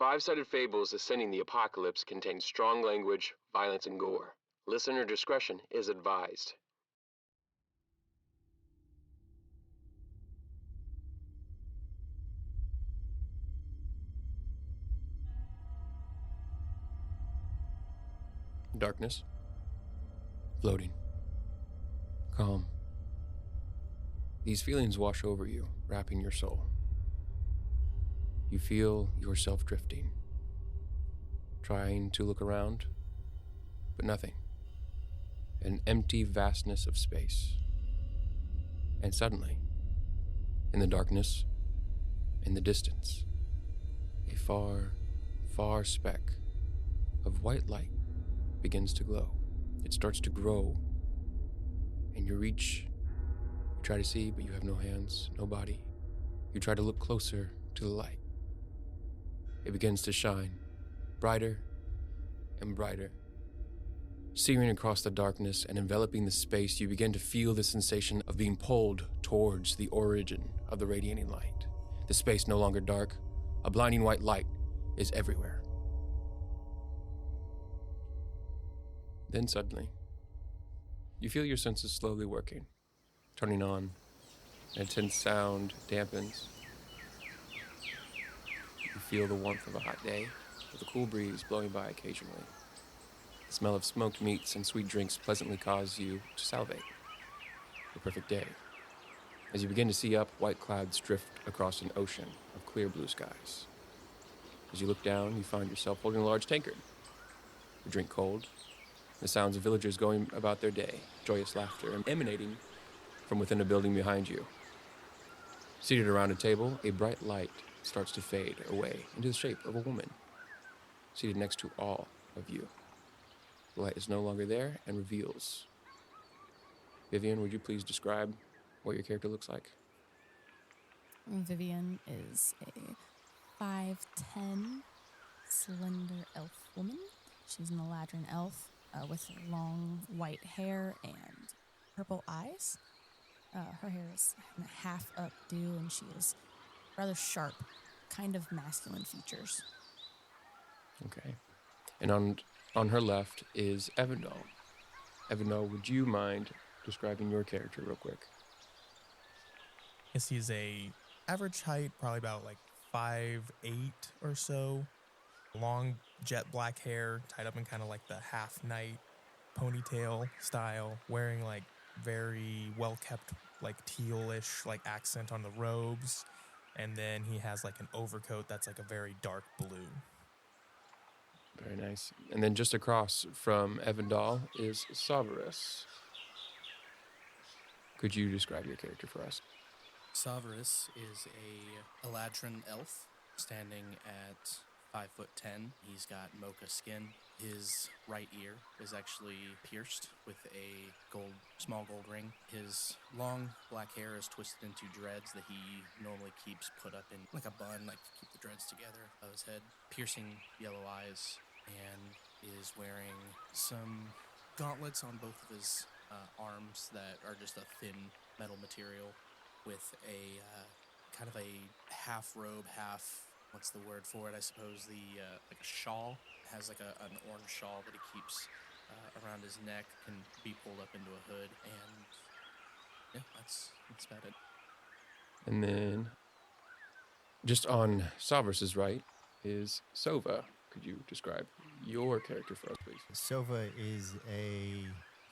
Five-sided fables ascending the apocalypse contain strong language, violence, and gore. Listener discretion is advised. Darkness. Floating. Calm. These feelings wash over you, wrapping your soul. You feel yourself drifting, trying to look around, but nothing. An empty vastness of space. And suddenly, in the darkness, in the distance, a far, far speck of white light begins to glow. It starts to grow, and you reach, you try to see, but you have no hands, no body. You try to look closer to the light. It begins to shine, brighter and brighter. Searing across the darkness and enveloping the space, you begin to feel the sensation of being pulled towards the origin of the radiating light. The space no longer dark, a blinding white light is everywhere. Then suddenly, you feel your senses slowly working, turning on, and a tense sound dampens. You feel the warmth of a hot day, with a cool breeze blowing by occasionally. The smell of smoked meats and sweet drinks pleasantly cause you to salivate. The perfect day. As you begin to see up, white clouds drift across an ocean of clear blue skies. As you look down, you find yourself holding a large tankard. The drink cold, the sounds of villagers going about their day, joyous laughter emanating from within a building behind you. Seated around a table, a bright light starts to fade away into the shape of a woman, seated next to all of you. The light is no longer there and reveals. Vivian, would you please describe what your character looks like? Vivian is a 5'10", slender elf woman. She's an Eladrin elf with long white hair and purple eyes. Her hair is half updo, and she is rather sharp, kind of masculine features. Okay. And on her left is Evindal. Evindal, would you mind describing your character real quick? Yes, he's a average height, probably about like 5'8" or so. Long jet black hair, tied up in kind of like the half night ponytail style, wearing like very well kept like tealish like accent on the robes, and then he has like an overcoat that's like a very dark blue. Very nice. And then just across from Evindal is Sovearis. Could you describe your character for us? Sovearis is a Eladrin elf standing at 5'10". He's got mocha skin. His right ear is actually pierced with a small gold ring. His long black hair is twisted into dreads that he normally keeps put up in like a bun, like to keep the dreads together of his head. Piercing yellow eyes, and is wearing some gauntlets on both of his arms that are just a thin metal material with a kind of a half robe, half, what's the word for it? I suppose like a shawl. It has like an orange shawl that he keeps around his neck, can be pulled up into a hood, and yeah, that's about it. And then just on Soveris's right is Sovah. Could you describe your character for us, please? Sovah is a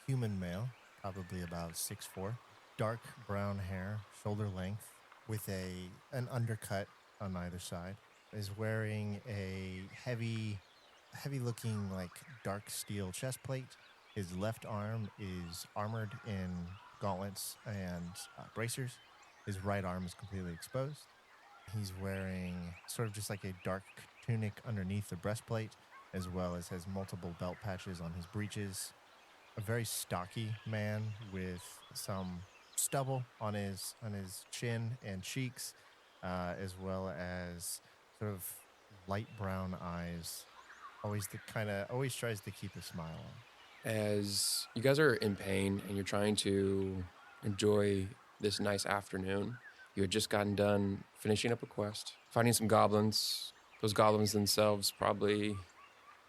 human male, probably about 6'4", dark brown hair, shoulder length, with an undercut on either side. Is wearing a heavy looking like dark steel chest plate. His left arm is armored in gauntlets and bracers. His right arm is completely exposed. He's wearing sort of just like a dark tunic underneath the breastplate, as well as has multiple belt patches on his breeches. A very stocky man with some stubble on his chin and cheeks, as well as sort of light brown eyes. Always tries to keep a smile on. As you guys are in pain and you're trying to enjoy this nice afternoon, you had just gotten done finishing up a quest, finding some goblins, Those goblins themselves probably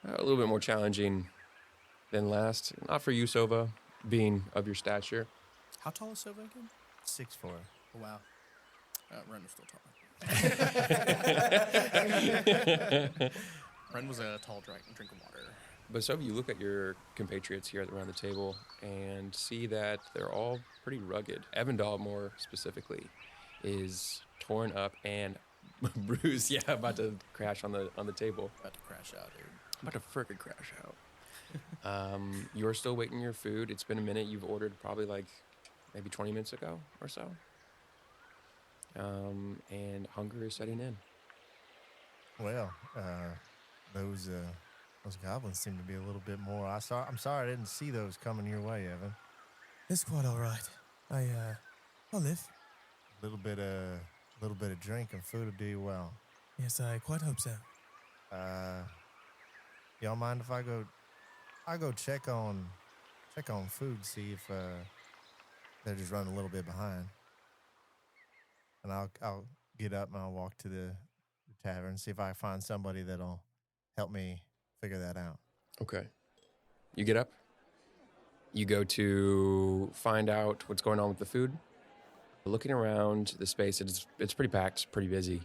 a little bit more challenging than last. Not for you, Sovah, being of your stature. How tall is Sovah again? 6'4". Oh, wow. Ren was still taller. Ren was a tall drink of water. But Sovah, you look at your compatriots here around the table and see that they're all pretty rugged. Evindal, more specifically, is torn up and bruised. Yeah, about to crash on the table. About to crash out, dude. About to frickin' crash out. You're still waiting your food. It's been a minute. You've ordered probably like maybe 20 minutes ago or so. And hunger is setting in. Well, those goblins seem to be a little bit more. I'm sorry I didn't see those coming your way, Evan. It's quite all right. I'll live. A little bit of drink and food will do you well. Yes, I quite hope so. Y'all mind if I go check on food, see if they're just running a little bit behind. And I'll get up and I'll walk to the tavern, see if I find somebody that'll help me figure that out. Okay. You get up. You go to find out what's going on with the food. Looking around the space, it's pretty packed, pretty busy.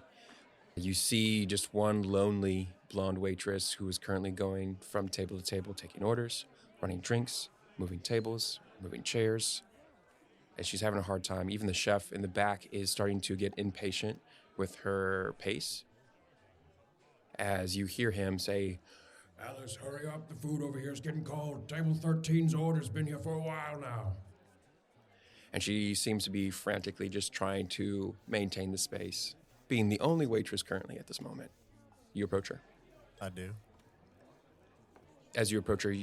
You see just one lonely blonde waitress who is currently going from table to table, taking orders, running drinks, moving tables, moving chairs. And she's having a hard time. Even the chef in the back is starting to get impatient with her pace. As you hear him say, Alice, hurry up. The food over here is getting cold. Table 13's order's been here for a while now. and she seems to be frantically just trying to maintain the space, being the only waitress currently at this moment. You approach her. I do. As you approach her,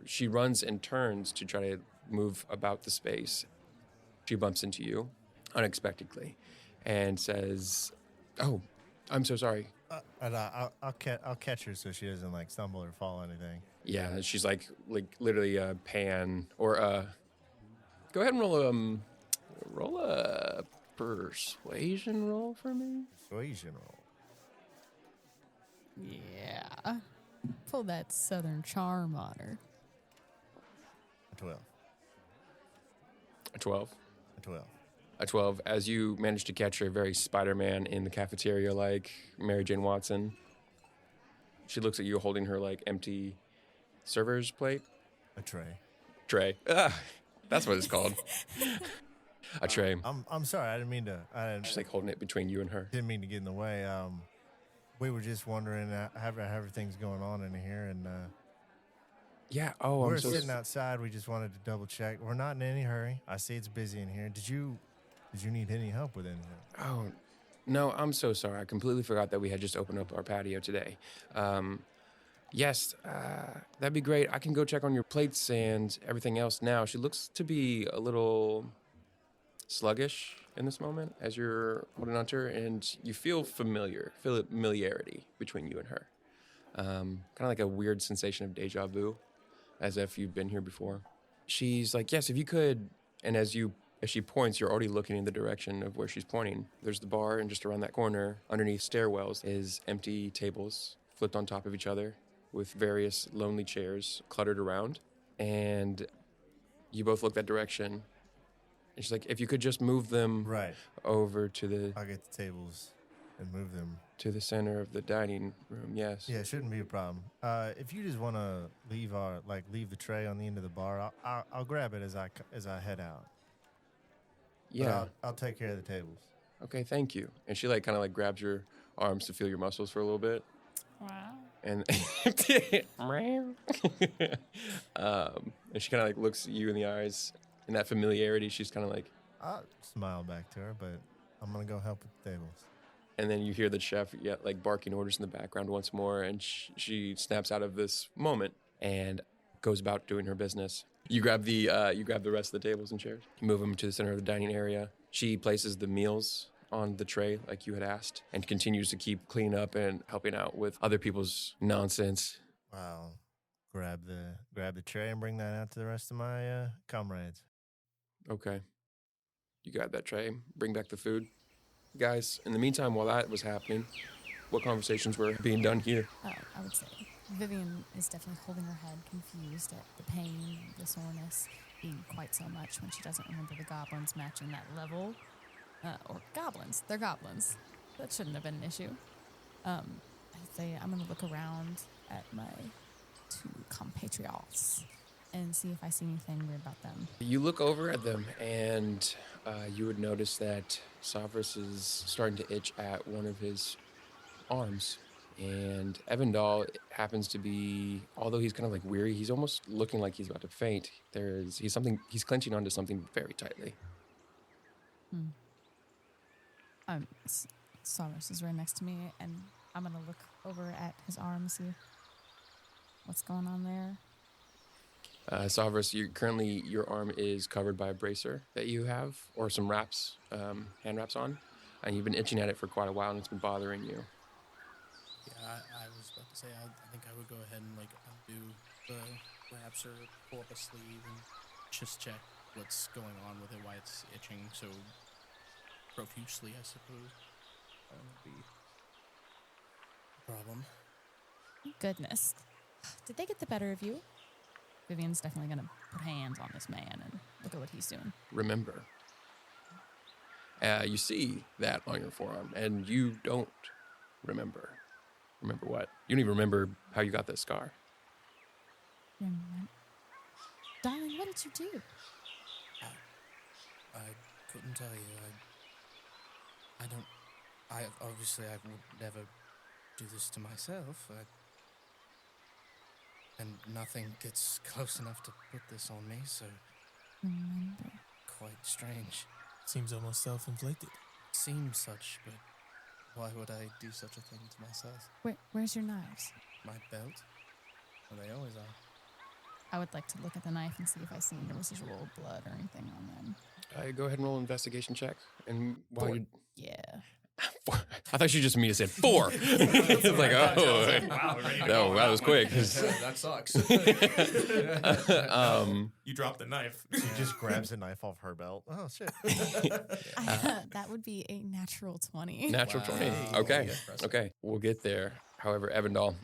she runs and turns to try to move about the space. She bumps into you unexpectedly and says, "Oh, I'm so sorry." And I'll catch her so she doesn't like stumble or fall or anything. Yeah, she's like literally a pan or go ahead and roll a persuasion roll for me. Persuasion roll. Yeah. Pull that southern charm on her. 12. A 12. A 12. A 12, as you manage to catch her very Spider-Man in the cafeteria like Mary Jane Watson. She looks at you holding her like empty server's plate. A tray. Tray. That's what it's called. A tray. I'm sorry, I didn't mean to. She's like holding it between you and her. Didn't mean to get in the way. We were just wondering how everything's going on in here, and Yeah. Oh, we're I'm so sitting outside. We just wanted to double check. We're not in any hurry. I see it's busy in here. Did you need any help with anything? Oh, no, I'm so sorry. I completely forgot that we had just opened up our patio today. Yes, that'd be great. I can go check on your plates and everything else now. She looks to be a little sluggish in this moment as you're holding on to her, and you feel familiarity between you and her. Kind of like a weird sensation of deja vu, as if you've been here before. She's like, yes, if you could, and as she points, you're already looking in the direction of where she's pointing. There's the bar, and just around that corner, underneath stairwells, is empty tables flipped on top of each other with various lonely chairs cluttered around. And you both look that direction. And she's like, if you could just move them Right. over to the I'll get the tables and move them. to the center of the dining room, yes. Yeah, it shouldn't be a problem. If you just want to leave the tray on the end of the bar, I'll grab it as I head out. But Yeah. I'll take care of the tables. Okay, thank you. And she kind of grabs your arms to feel your muscles for a little bit. Wow. And and she kind of looks at you in the eyes. In that familiarity, she's kind of I'll smile back to her, but I'm gonna go help with the tables. and then you hear the chef barking orders in the background once more, and she snaps out of this moment and goes about doing her business. You grab the rest of the tables and chairs, move them to the center of the dining area. She places the meals on the tray like you had asked, and continues to keep cleaning up and helping out with other people's nonsense. I'll grab the tray and bring that out to the rest of my comrades. Okay. You grab that tray, bring back the food. Guys, in the meantime, while that was happening, what conversations were being done here. Oh, I would say Vivian is definitely holding her head, confused at the pain, the soreness being quite so much when she doesn't remember the goblins matching that level. Or goblins. They're goblins. That shouldn't have been an issue. I'd say I'm going to look around at my two compatriots and see if I see anything weird about them. You look over at them, and you would notice that Sovearis is starting to itch at one of his arms. And Evindal happens to be, although he's kind of like weary, he's almost looking like he's about to faint. He's clenching onto something very tightly. Sovearis is right next to me, and I'm going to look over at his arm and see what's going on there. Sovearis, your arm is covered by a bracer that you have, or some wraps, hand wraps on, and you've been itching at it for quite a while, and it's been bothering you. Yeah, I was about to say, I think I would go ahead and undo the wraps or pull up a sleeve and just check what's going on with it, why it's itching so profusely, I suppose. That would be a problem. Goodness. Did they get the better of you? Vivian's definitely going to put hands on this man and look at what he's doing. Remember. You see that on your forearm, and you don't remember. Remember what? You don't even remember how you got this scar. Darling, what did you do? I couldn't tell you. I would never do this to myself. And nothing gets close enough to put this on me, so... Remember. Quite strange. Seems almost self-inflicted. Seems such, but why would I do such a thing to myself? Where's your knives? My belt? Well, they always are. I would like to look at the knife and see if I see any residual blood or anything on them. Go ahead and roll an investigation check. And while you... Yeah. I thought you just me to say 4. It's like, oh, wow, that was quick. That sucks. You dropped the knife. She just grabs the knife off her belt. Oh, shit. That would be a natural 20. Natural Wow. 20. Okay, we'll get there. However, Evindal,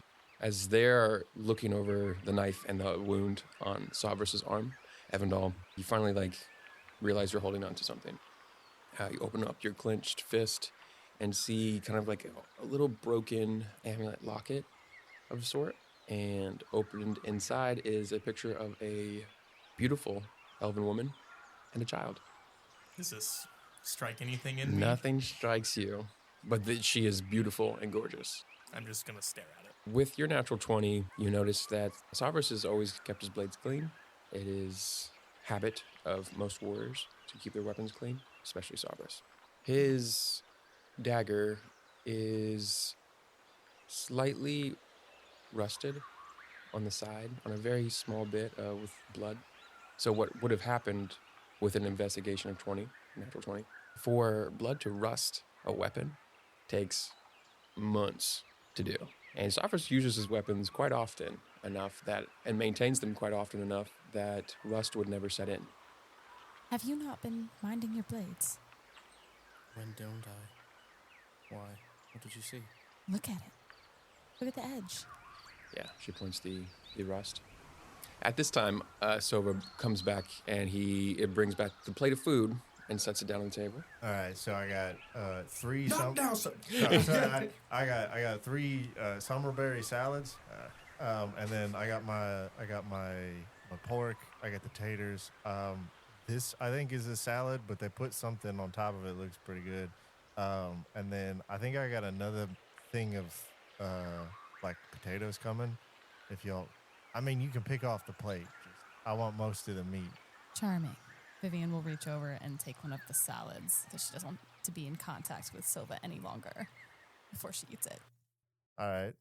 as they're looking over the knife and the wound on Sovearis' arm, Evindal, you finally realize you're holding on to something. You open up your clenched fist and see kind of like a little broken amulet locket of a sort. And opened inside is a picture of a beautiful elven woman and a child. Does this strike anything in me? Nothing strikes you, but she is beautiful and gorgeous. I'm just going to stare at it. With your natural 20, you notice that Sovearis has always kept his blades clean. It is habit of most warriors to keep their weapons clean, especially Sovearis. His dagger is slightly rusted on the side, on a very small bit with blood. So what would have happened with an investigation of 20, natural 20, for blood to rust a weapon takes months to do. And Sovearis uses his weapons quite often enough and maintains them quite often enough that rust would never set in. Have you not been minding your blades? When don't I? Why? What did you see? Look at it. Look at the edge. Yeah, she points the rust. At this time, Sovah comes back and it brings back the plate of food and sets it down on the table. All right, so I got 3 I got 3 summerberry salads, and then I got my pork. I got the taters. This I think is a salad, but they put something on top of it. Looks pretty good. And then I think I got another thing of potatoes coming. If y'all, you can pick off the plate. I want most of the meat. Charming. Vivian will reach over and take one of the salads because she doesn't want to be in contact with Sovah any longer before she eats it. All right.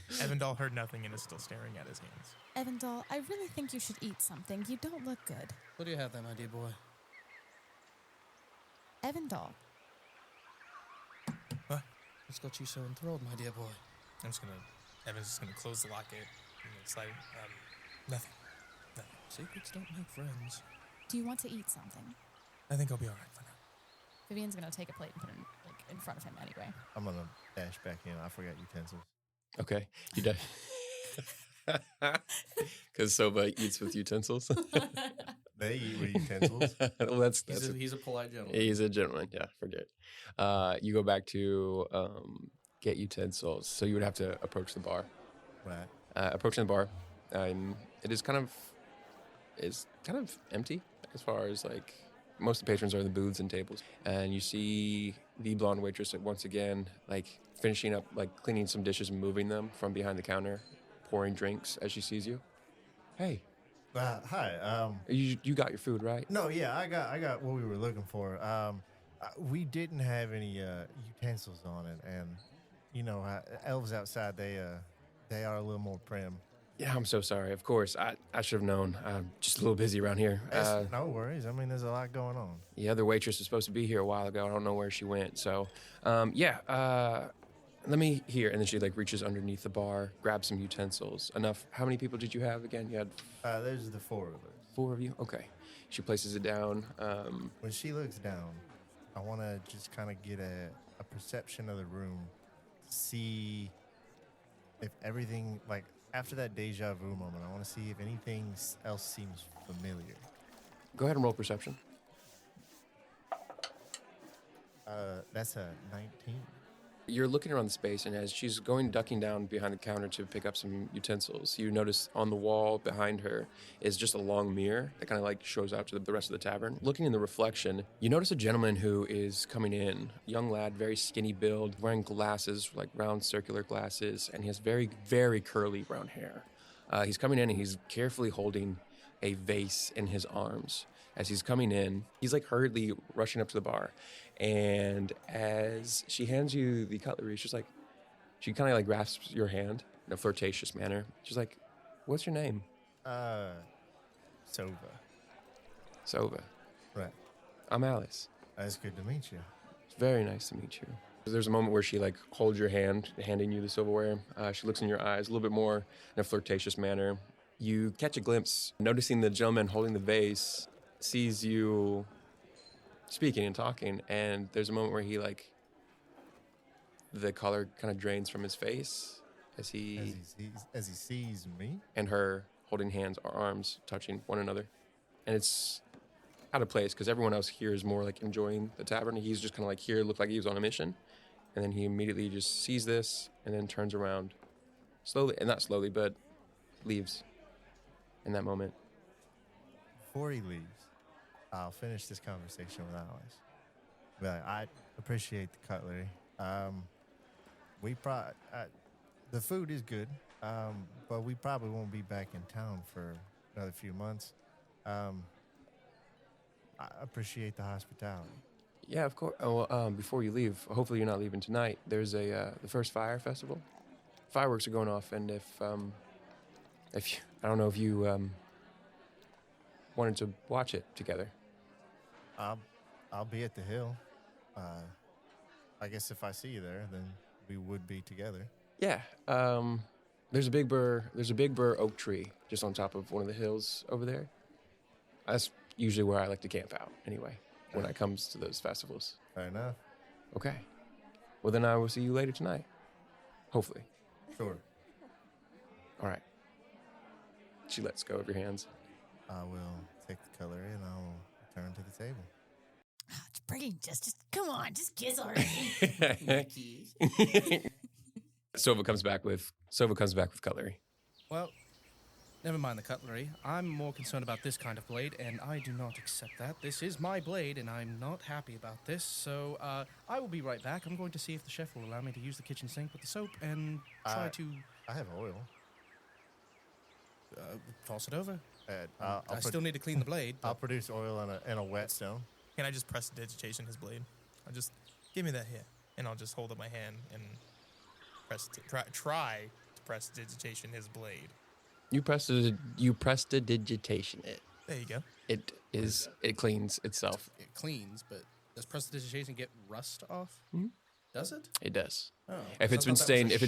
Evindal heard nothing and is still staring at his hands. Evindal, I really think you should eat something. You don't look good. What do you have there, my dear boy? Evindal. What? What's got you so enthralled, my dear boy? Evan's just gonna close the locket. And it's like, nothing. Secrets don't make friends. Do you want to eat something? I think I'll be all right for now. Vivian's going to take a plate and put it in in front of him anyway. I'm going to dash back in. I forgot utensils. Okay. You die. Because Sovah eats with utensils. They eat with utensils. Well, He's a polite gentleman. He's a gentleman. Yeah, forget. You go back to get utensils. So you would have to approach the bar. Right. Approaching the bar, it is kind of empty as far as like most of the patrons are in the booths and tables. And you see the blonde waitress once again, like finishing up, like cleaning some dishes and moving them from behind the counter, pouring drinks as she sees you. Hey. Hi. You got your food, right? No, yeah, I got what we were looking for. We didn't have any utensils on it, and you know, elves outside they are a little more prim. Yeah, I'm so sorry. Of course, I should have known. I'm just a little busy around here. No worries. I mean, there's a lot going on. The other waitress was supposed to be here a while ago. I don't know where she went. So, let me here. And then she like reaches underneath the bar, grabs some utensils. Enough. How many people did you have again? You had There's the 4 of us. 4 of you? Okay. She places it down. When she looks down, I want to just kind of get a perception of the room, see if everything, like after that deja vu moment, I want to see if anything else seems familiar. Go ahead and roll perception. That's a 19. You're looking around the space, and as she's ducking down behind the counter to pick up some utensils, you notice on the wall behind her is just a long mirror that kind of like shows out to the rest of the tavern. Looking in the reflection, you notice a gentleman who is coming in, young lad, very skinny build, wearing glasses, like round circular glasses, and he has very, very curly brown hair. He's coming in, and he's carefully holding a vase in his arms. As he's coming in, he's like hurriedly rushing up to the bar. And as she hands you the cutlery, she kind of like grasps your hand in a flirtatious manner. She's like, "What's your name?" Sovah. Sovah. Right. I'm Alice. It's good to meet you. It's very nice to meet you. There's a moment where she like holds your hand, handing you the silverware. She looks in your eyes a little bit more in a flirtatious manner. You catch a glimpse, noticing the gentleman holding the vase sees you speaking and talking, and there's a moment where he like the color kind of drains from his face as he sees me and her holding hands or arms touching one another. And it's out of place because everyone else here is more like enjoying the tavern. He's just kind of like here, looked like he was on a mission, and then he immediately just sees this and then turns around slowly, and not slowly, but leaves in that moment. Before he leaves, I'll finish this conversation with Alice. But I appreciate the cutlery. The food is good, but we probably won't be back in town for another few months. I appreciate the hospitality. Yeah, of course. Oh, before you leave, hopefully you're not leaving tonight. There's the first fire festival. Fireworks are going off, and if you, I don't know if you wanted to watch it together. I'll be at the hill. I guess if I see you there, then we would be together. Yeah. There's a big bur oak tree just on top of one of the hills over there. That's usually where I like to camp out anyway, when it comes to those festivals. Fair enough. Okay. Well, then I will see you later tonight. Hopefully. Sure. All right. She lets go of your hands. I will take the cutlery and I'll return to the table. It's pretty. Just come on, just kiss already. Sovah comes back with cutlery. Well, never mind the cutlery. I'm more concerned about this kind of blade, and I do not accept that. This is my blade, and I'm not happy about this. So I will be right back. I'm going to see if the chef will allow me to use the kitchen sink with the soap and try to... I have oil. Toss it over. I still need to clean the blade. I'll produce oil in a whetstone. Can I just prestidigitation his blade? I'll just give me that here, and I'll just hold up my hand and try to prestidigitation his blade. You prestidigitation it. There you go. It cleans itself. It cleans, but does prestidigitation get rust off? Mm-hmm. Does it? It does. Oh, if it's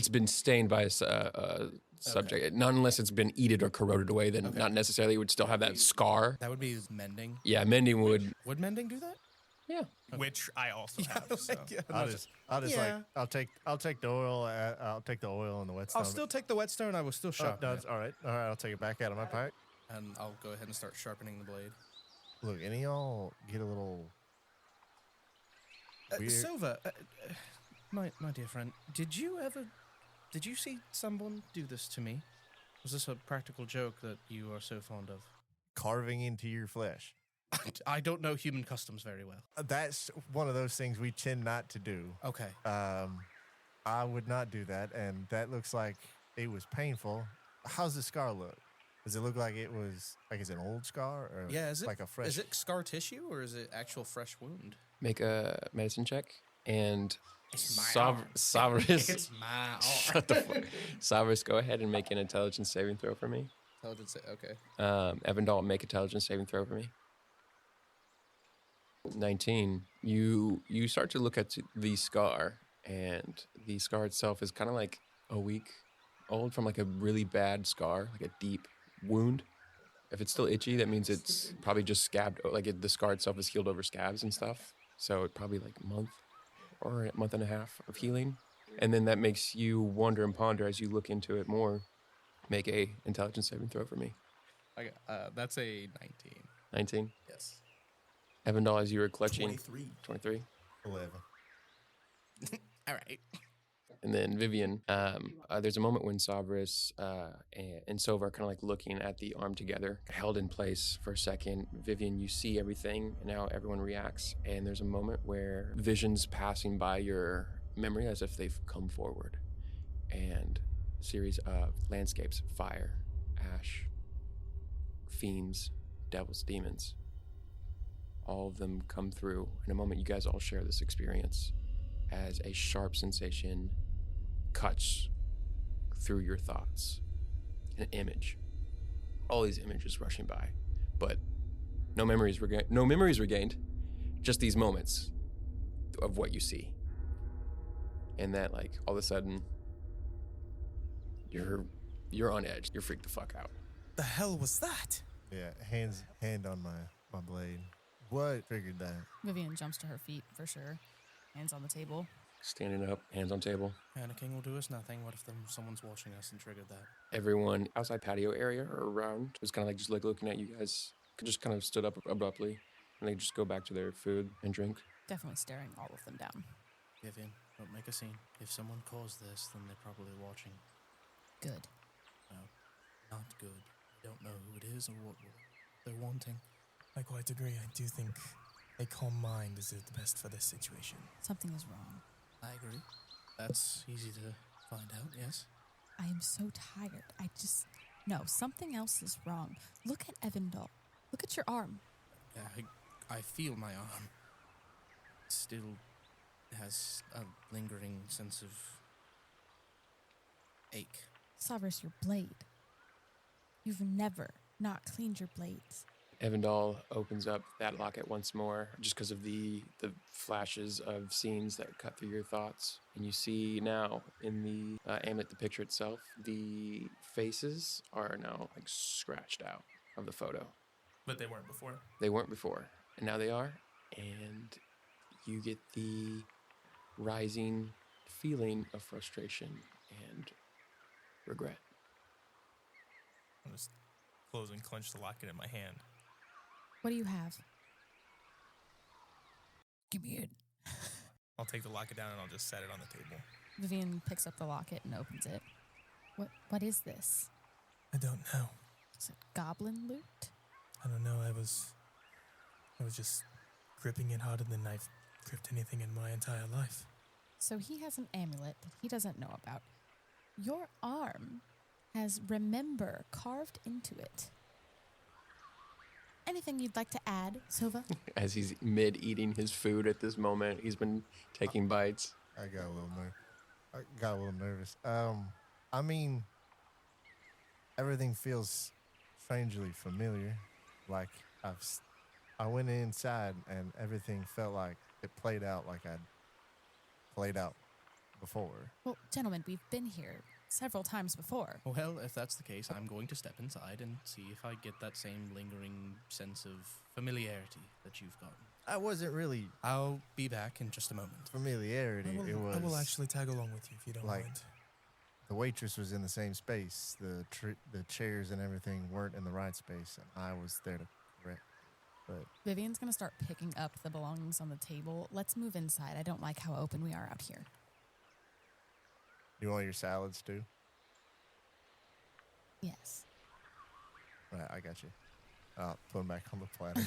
been stained by a subject, Okay. not unless it's been eated or corroded away, then not necessarily it would still have that scar. That would be mending. Yeah, mending would. Would mending do that? Yeah. which I also have. So. I'll take the oil. I'll take the oil and the whetstone. I'll still take the whetstone. I will still sharpen no, it. it's all right. All right, I'll take it back out of my pack. And I'll go ahead and start sharpening the blade. Look, any of y'all get a little weird? Sovah, my dear friend, did you see someone do this to me? Was this a practical joke that you are so fond of? Carving into your flesh. I don't know human customs very well. That's one of those things we tend not to do. Okay. I would not do that, and that looks like it was painful. How's the scar look? Does it look like it was like it's an old scar, or is it like a fresh? Is it scar tissue or is it actual fresh wound? Make a medicine check, and It's my arm. Sovearis. It's my arm. Shut the fuck. Sovearis, go ahead and make an intelligence saving throw for me. Intelligence. Okay. Evindal, make intelligence saving throw for me. 19. You start to look at the scar, and the scar itself is kind of like a week old from like a really bad scar, like a deep wound. If it's still itchy, that means it's probably just scabbed. Like the scar itself is healed over scabs and stuff. So it probably like a month or a month and a half of healing. And then that makes you wonder and ponder as you look into it more. Make a intelligence saving throw for me. Okay. That's a 19. 19. Yes. Evindal, as you were clutching. 23. 11. All right. And then Vivian, there's a moment when Sovearis and Sovah are kind of like looking at the arm together, held in place for a second. Vivian, you see everything, and now everyone reacts. And there's a moment where visions passing by your memory as if they've come forward. And a series of landscapes, fire, ash, fiends, devils, demons. All of them come through. In a moment, you guys all share this experience as a sharp sensation cuts through your thoughts. An image. All these images rushing by, but no memories regained. Just these moments of what you see. And that, like, all of a sudden, you're on edge. You're freaked the fuck out. The hell was that? Yeah, hand on my blade. What triggered that? Vivian jumps to her feet for sure. Hands on the table. Standing up, hands on table. Panicking will do us nothing. What if someone's watching us and triggered that? Everyone outside patio area or around was kind of like just like looking at you guys. Just kind of stood up abruptly, and they just go back to their food and drink. Definitely staring all of them down. Vivian, don't make a scene. If someone caused this, then they're probably watching. Good. No, not good. I don't know who it is or what they're wanting. I quite agree. I do think a calm mind is the best for this situation. Something is wrong. I agree. That's easy to find out, yes? I am so tired. No, something else is wrong. Look at Evindal. Look at your arm. Yeah, I feel my arm. Still has a lingering sense of ache. Sovearis, your blade. You've never not cleaned your blades. Evindal opens up that locket once more, just because of the flashes of scenes that cut through your thoughts. And you see now in the amulet, the picture itself, the faces are now like scratched out of the photo. But they weren't before. They weren't before, and now they are. And you get the rising feeling of frustration and regret. I'll just close and clench the locket in my hand. What do you have? Give me it. I'll take the locket down and I'll just set it on the table. Vivian picks up the locket and opens it. What is this? I don't know. Is it goblin loot? I don't know. I was just gripping it harder than I've gripped anything in my entire life. So he has an amulet that he doesn't know about. Your arm has remember carved into it. Anything you'd like to add, Sovah? As he's mid-eating his food at this moment, he's been taking bites. I got a little nervous. I mean, everything feels strangely familiar. Like I went inside and everything felt like it played out like I'd played out before. Well, gentlemen, we've been here several times before. Well, if that's the case, I'm going to step inside and see if I get that same lingering sense of familiarity that you've gotten. I wasn't really I'll be back in just a moment. familiarity. It was I will actually tag along with you if you don't like- mind. the waitress was in the same space. The chairs and everything weren't in the right space, and I was there to correct. But Vivian's going to start picking up the belongings on the table. Let's move inside. I don't like how open we are out here. you want your salads too? Yes. Right, I got you. I'll put them back on the platter.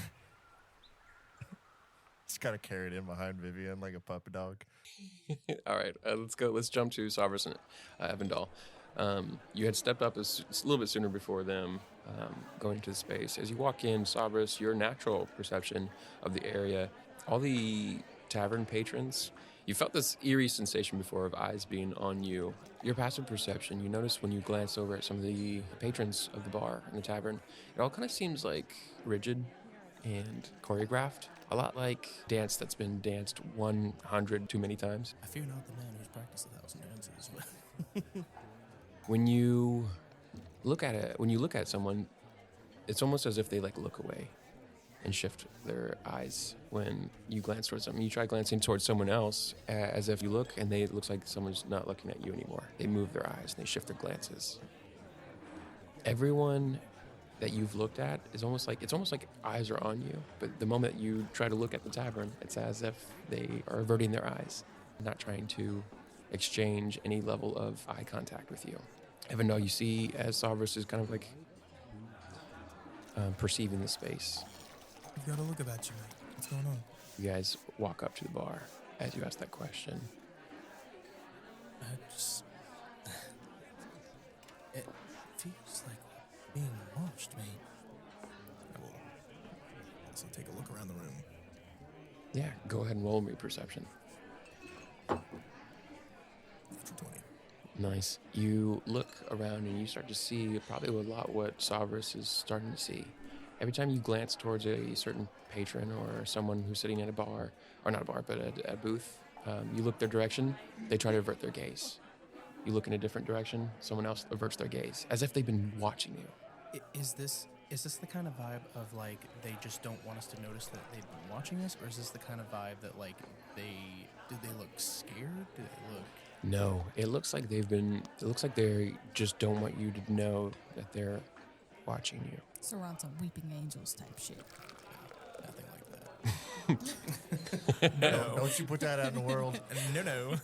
Just gotta carry it in behind Vivian like a puppy dog. All right, let's go. Let's jump to Sovearis and Evindal. You had stepped up a little bit sooner before them going into the space. As you walk in, Sovearis, your natural perception of the area, all the tavern patrons, you felt this eerie sensation before of eyes being on you. Your passive perception, you notice when you glance over at some of the patrons of the bar and the tavern, it all kind of seems like rigid and choreographed. A lot like dance that's been danced 100 too many times. I fear not the man who's practiced 1,000 dances. When you look at someone, it's almost as if they like look away and shift their eyes when you glance towards them. You try glancing towards someone else as if you look, and it looks like someone's not looking at you anymore. They move their eyes and they shift their glances. Everyone that you've looked at is almost like eyes are on you, but the moment you try to look at the tavern, it's as if they are averting their eyes, not trying to exchange any level of eye contact with you. Even though you see as Sovearis is kind of like perceiving the space. We've got to look about you, mate. What's going on? You guys walk up to the bar as you ask that question. It feels like being watched, mate. I will also take a look around the room. Yeah, go ahead and roll me perception. Natural 20. Nice. You look around and you start to see probably a lot what Sovearis is starting to see. Every time you glance towards a certain patron or someone who's sitting at a bar, or not a bar, but a booth, you look their direction, they try to avert their gaze. You look in a different direction, someone else averts their gaze, as if they've been watching you. Is this the kind of vibe of like they just don't want us to notice that they've been watching us, or is this the kind of vibe that like do they look scared? Do they look? No, it looks like they just don't want you to know that they're watching you. So we're on some weeping angels type shit. Nothing like that. No, don't you put that out in the world. No.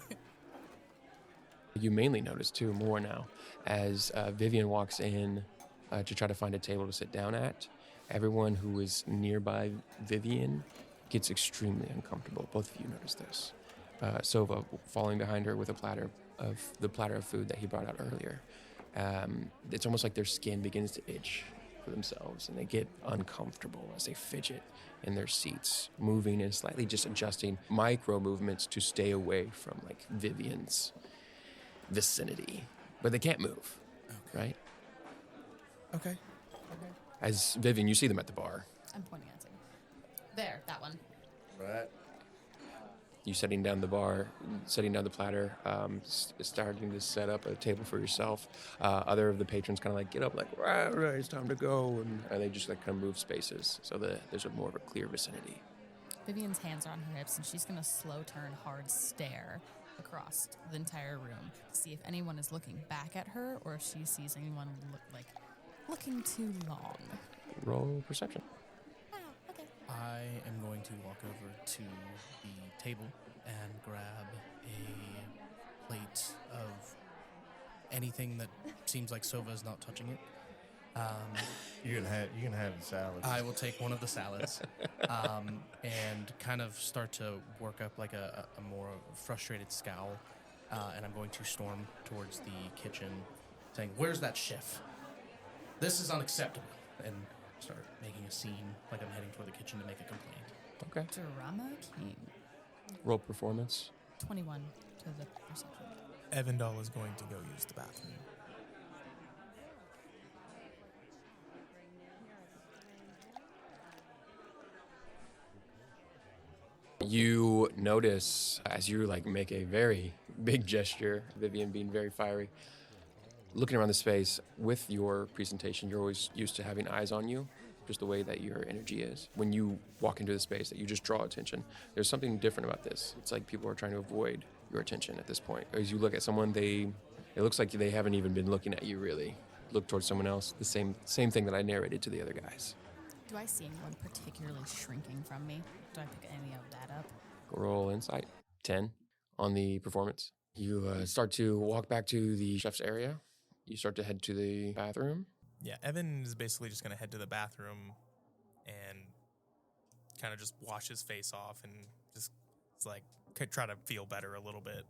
You mainly notice, too, more now, as Vivian walks in to try to find a table to sit down at. Everyone who is nearby Vivian gets extremely uncomfortable. Both of you notice this. Sovah falling behind her with the platter of food that he brought out earlier. It's almost like their skin begins to itch for themselves, and they get uncomfortable as they fidget in their seats, moving and slightly just adjusting micro movements to stay away from like Vivian's vicinity, but they can't move, right? Okay. As Vivian, you see them at the bar. I'm pointing at him. There, that one. Right. You setting down the platter, starting to set up a table for yourself. Other of the patrons kind of like get up, like, right, it's time to go, and they just like kind of move spaces so that there's a more of a clear vicinity. Vivian's hands are on her hips, and she's going to slow turn, hard stare across the entire room to see if anyone is looking back at her or if she sees anyone looking too long. Roll perception. Oh, okay. I am going to walk over to the table and grab a plate of anything that seems like Sovah is not touching it. You can have the salad. I will take one of the salads and kind of start to work up like a more frustrated scowl. And I'm going to storm towards the kitchen saying, "Where's that chef? This is unacceptable." And start making a scene like I'm heading toward the kitchen to make a complaint. Okay. Drama King. Roll performance. 21 to the perception. Evindal is going to go use the bathroom. You notice as you like make a very big gesture, Vivian being very fiery, looking around the space with your presentation, you're always used to having eyes on you. just the way that your energy is. When you walk into the space, that you just draw attention. There's something different about this. It's like people are trying to avoid your attention at this point. As you look at someone, it looks like they haven't even been looking at you, really. Look towards someone else, the same thing that I narrated to the other guys. Do I see anyone particularly shrinking from me? Do I pick any of that up? Roll insight. 10 on the performance. You start to walk back to the chef's area. You start to head to the bathroom. Yeah, Evan is basically just going to head to the bathroom and kind of just wash his face off and just try to feel better a little bit.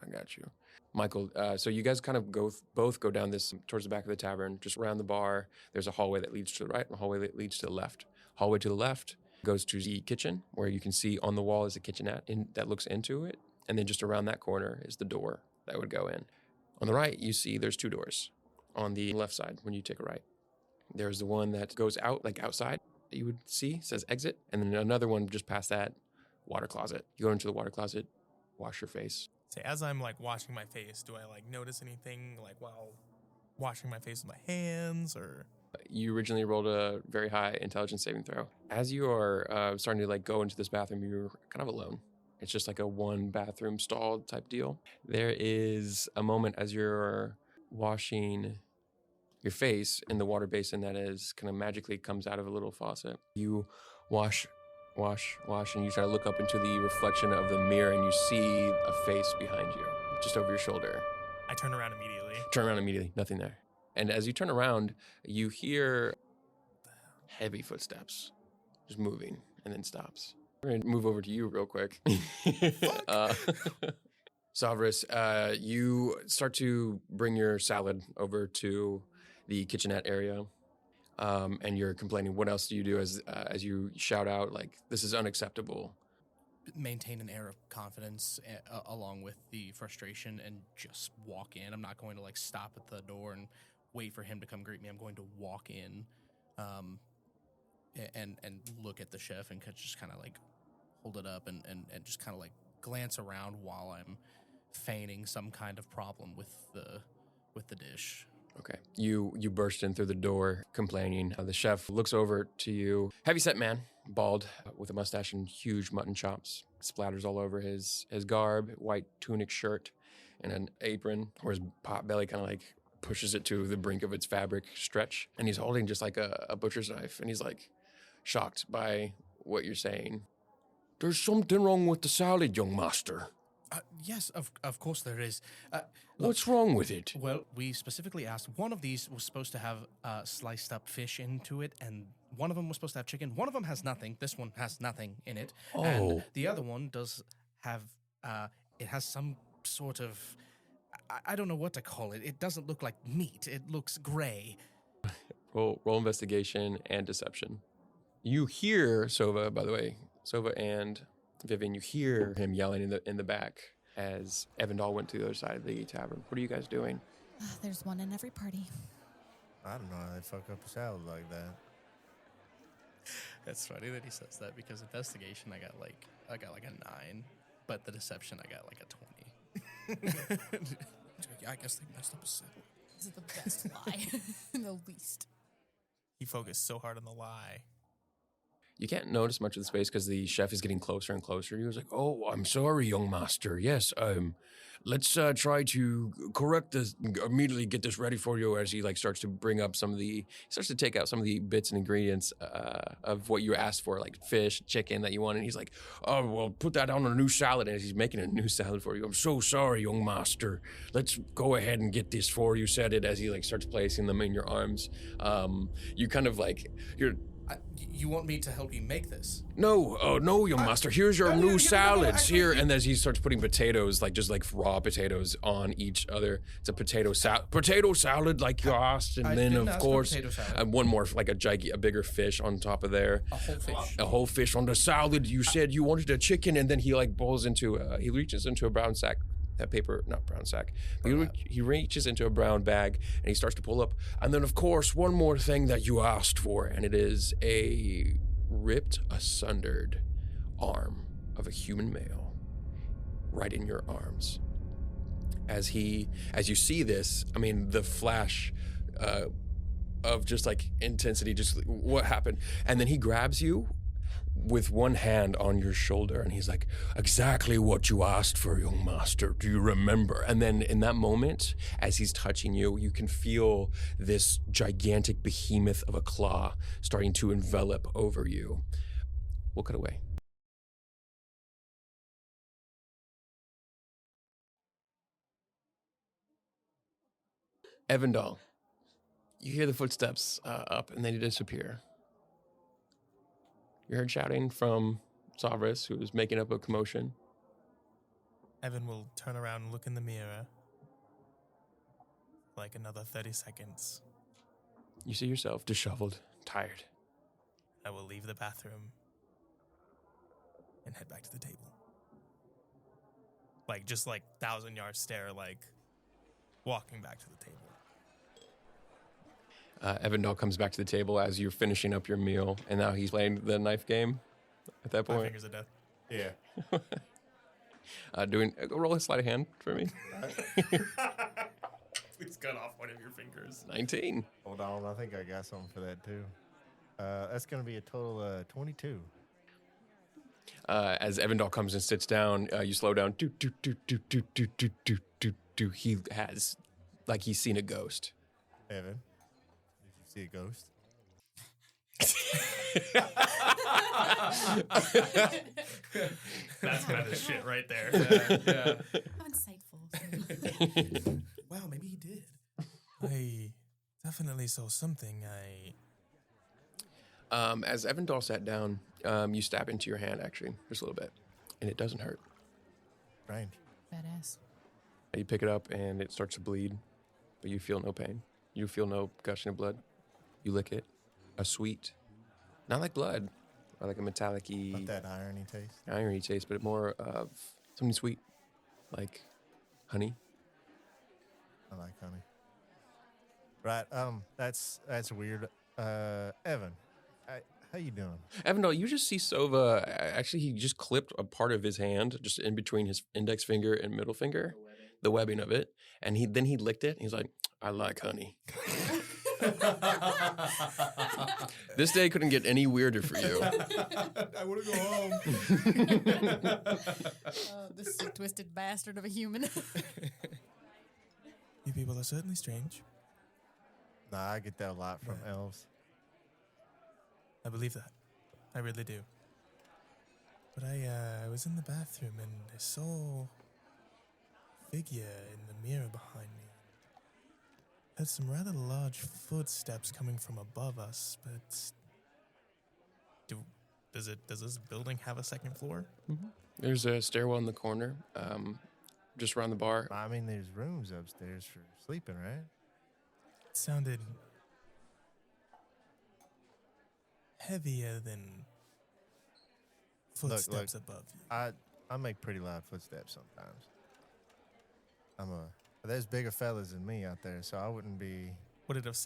I got you. Michael, so you guys kind of both go down this towards the back of the tavern, just around the bar. There's a hallway that leads to the right and a hallway that leads to the left. Hallway to the left goes to the kitchen, where you can see on the wall is a kitchenette that looks into it. And then just around that corner is the door that would go in. On the right, you see there's 2 doors. On the left side, when you take a right, there's the one that goes out, like outside, that you would see, says exit. And then another one just past that, water closet. You go into the water closet, wash your face. Say, as I'm washing my face, do I notice anything while washing my face with my hands, or? You originally rolled a very high intelligence saving throw. As you are starting to go into this bathroom, you're kind of alone. It's just like a 1 bathroom stall type deal. There is a moment as you're washing your face in the water basin that is kind of magically comes out of a little faucet. You wash, and you try to look up into the reflection of the mirror, and you see a face behind you, just over your shoulder. I turn around immediately. Nothing there. And as you turn around, you hear heavy footsteps, just moving, and then stops. We're going to move over to you real quick. Sovearis, you start to bring your salad over to the kitchenette area, and you're complaining. What else do you do as you shout out, this is unacceptable? Maintain an air of confidence along with the frustration and just walk in. I'm not going to stop at the door and wait for him to come greet me. I'm going to walk in and look at the chef and just kind of hold it up and just kind of glance around while I'm feigning some kind of problem with the dish. Okay. You burst in through the door complaining. The chef looks over to you. Heavyset man, bald, with a mustache and huge mutton chops. Splatters all over his garb, white tunic shirt, and an apron where his pot belly kind of pushes it to the brink of its fabric stretch. And he's holding just a butcher's knife, and he's shocked by what you're saying. There's something wrong with the salad, young master. Yes, of course there is. What's wrong with it? Well, we specifically asked. One of these was supposed to have sliced up fish into it, and one of them was supposed to have chicken. One of them has nothing. This one has nothing in it. Oh. And the other one does have, it has some sort of, I don't know what to call it. It doesn't look like meat. It looks gray. Roll investigation and deception. You hear Sovah, by the way. Sovah and Vivian, you hear him yelling in the back as Evindal went to the other side of the tavern. What are you guys doing? There's one in every party. I don't know how they fuck up a salad like that. It's funny that he says that because investigation I got a 9, but the deception I got a 20. Yeah, I guess they messed up a salad. This is the best lie. The least. He focused so hard on the lie. You can't notice much of the space because the chef is getting closer and closer. He was like, "Oh, I'm sorry, young master. Yes, let's try to correct this, immediately get this ready for you." As he starts to bring up starts to take out some of the bits and ingredients of what you asked for, like fish, chicken that you wanted. And he's like, "Oh, well, put that on a new salad." And he's making a new salad for you. "I'm so sorry, young master. Let's go ahead and get this for you," said it as he starts placing them in your arms. You kind of you're. You want me to help you make this? No, no, young master. Here's your new salads here. And as he starts putting potatoes, just raw potatoes on each other. It's a potato salad, like you asked. And then, of course, one more, a bigger fish on top of there. A whole fish. A whole fish on the salad. You said you wanted a chicken, and then he bowls into, he reaches into a brown sack. Not brown sack. He reaches into a brown bag and he starts to pull up. And then, of course, one more thing that you asked for, and it is a ripped, sundered arm of a human male right in your arms. As you see this, the flash of just like intensity, just what happened. And then he grabs you with one hand on your shoulder and he's like, exactly what you asked for, young master. Do you remember? And then in that moment, as he's touching you, you can feel this gigantic behemoth of a claw starting to envelop over you. We'll cut away. Evindal, you hear the footsteps up and then they disappear. You heard shouting from Sovearis, who was making up a commotion. Evan will turn around and look in the mirror. Like another 30 seconds. You see yourself disheveled, tired. I will leave the bathroom and head back to the table. Like, just like 1,000-yard stare, like walking back to the table. Evindal comes back to the table as you're finishing up your meal, and now he's playing the knife game at that point. 5 fingers of death. Yeah. Roll a sleight of hand for me. Please cut off one of your fingers. 19. Hold on, I think I got something for that too. That's going to be a total of 22. As Evindal comes and sits down, you slow down. He has, like he's seen a ghost. Evan, did you see a ghost? That's kind of shit right there. Yeah. How insightful. Wow, maybe he did. I definitely saw something. As Evindal sat down, you stab into your hand, actually, just a little bit, and it doesn't hurt. Strange. Badass. You pick it up, and it starts to bleed, but you feel no pain. You feel no gushing of blood. You lick it. A sweet, not like blood, or like a metallic-y Not that irony taste. irony taste, but more of something sweet, like honey. I like honey. Right. That's weird. Evan, how you doing? Evindal, you just see Sovah. Actually, he just clipped a part of his hand, just in between his index finger and middle finger, the webbing of it, and he licked it. And he's like, "I like honey." This day couldn't get any weirder for you. I want to go home. This sick, twisted bastard of a human. You people are certainly strange. Nah, I get that a lot from elves. I believe that. I really do. But I was in the bathroom and I saw a figure in the mirror behind me. Had some rather large footsteps coming from above us, but does this building have a second floor? Mm-hmm. There's a stairwell in the corner, just around the bar. I mean, there's rooms upstairs for sleeping, right? It sounded heavier than footsteps above you. I make pretty loud footsteps sometimes. There's bigger fellas than me out there, so I wouldn't be. Would it have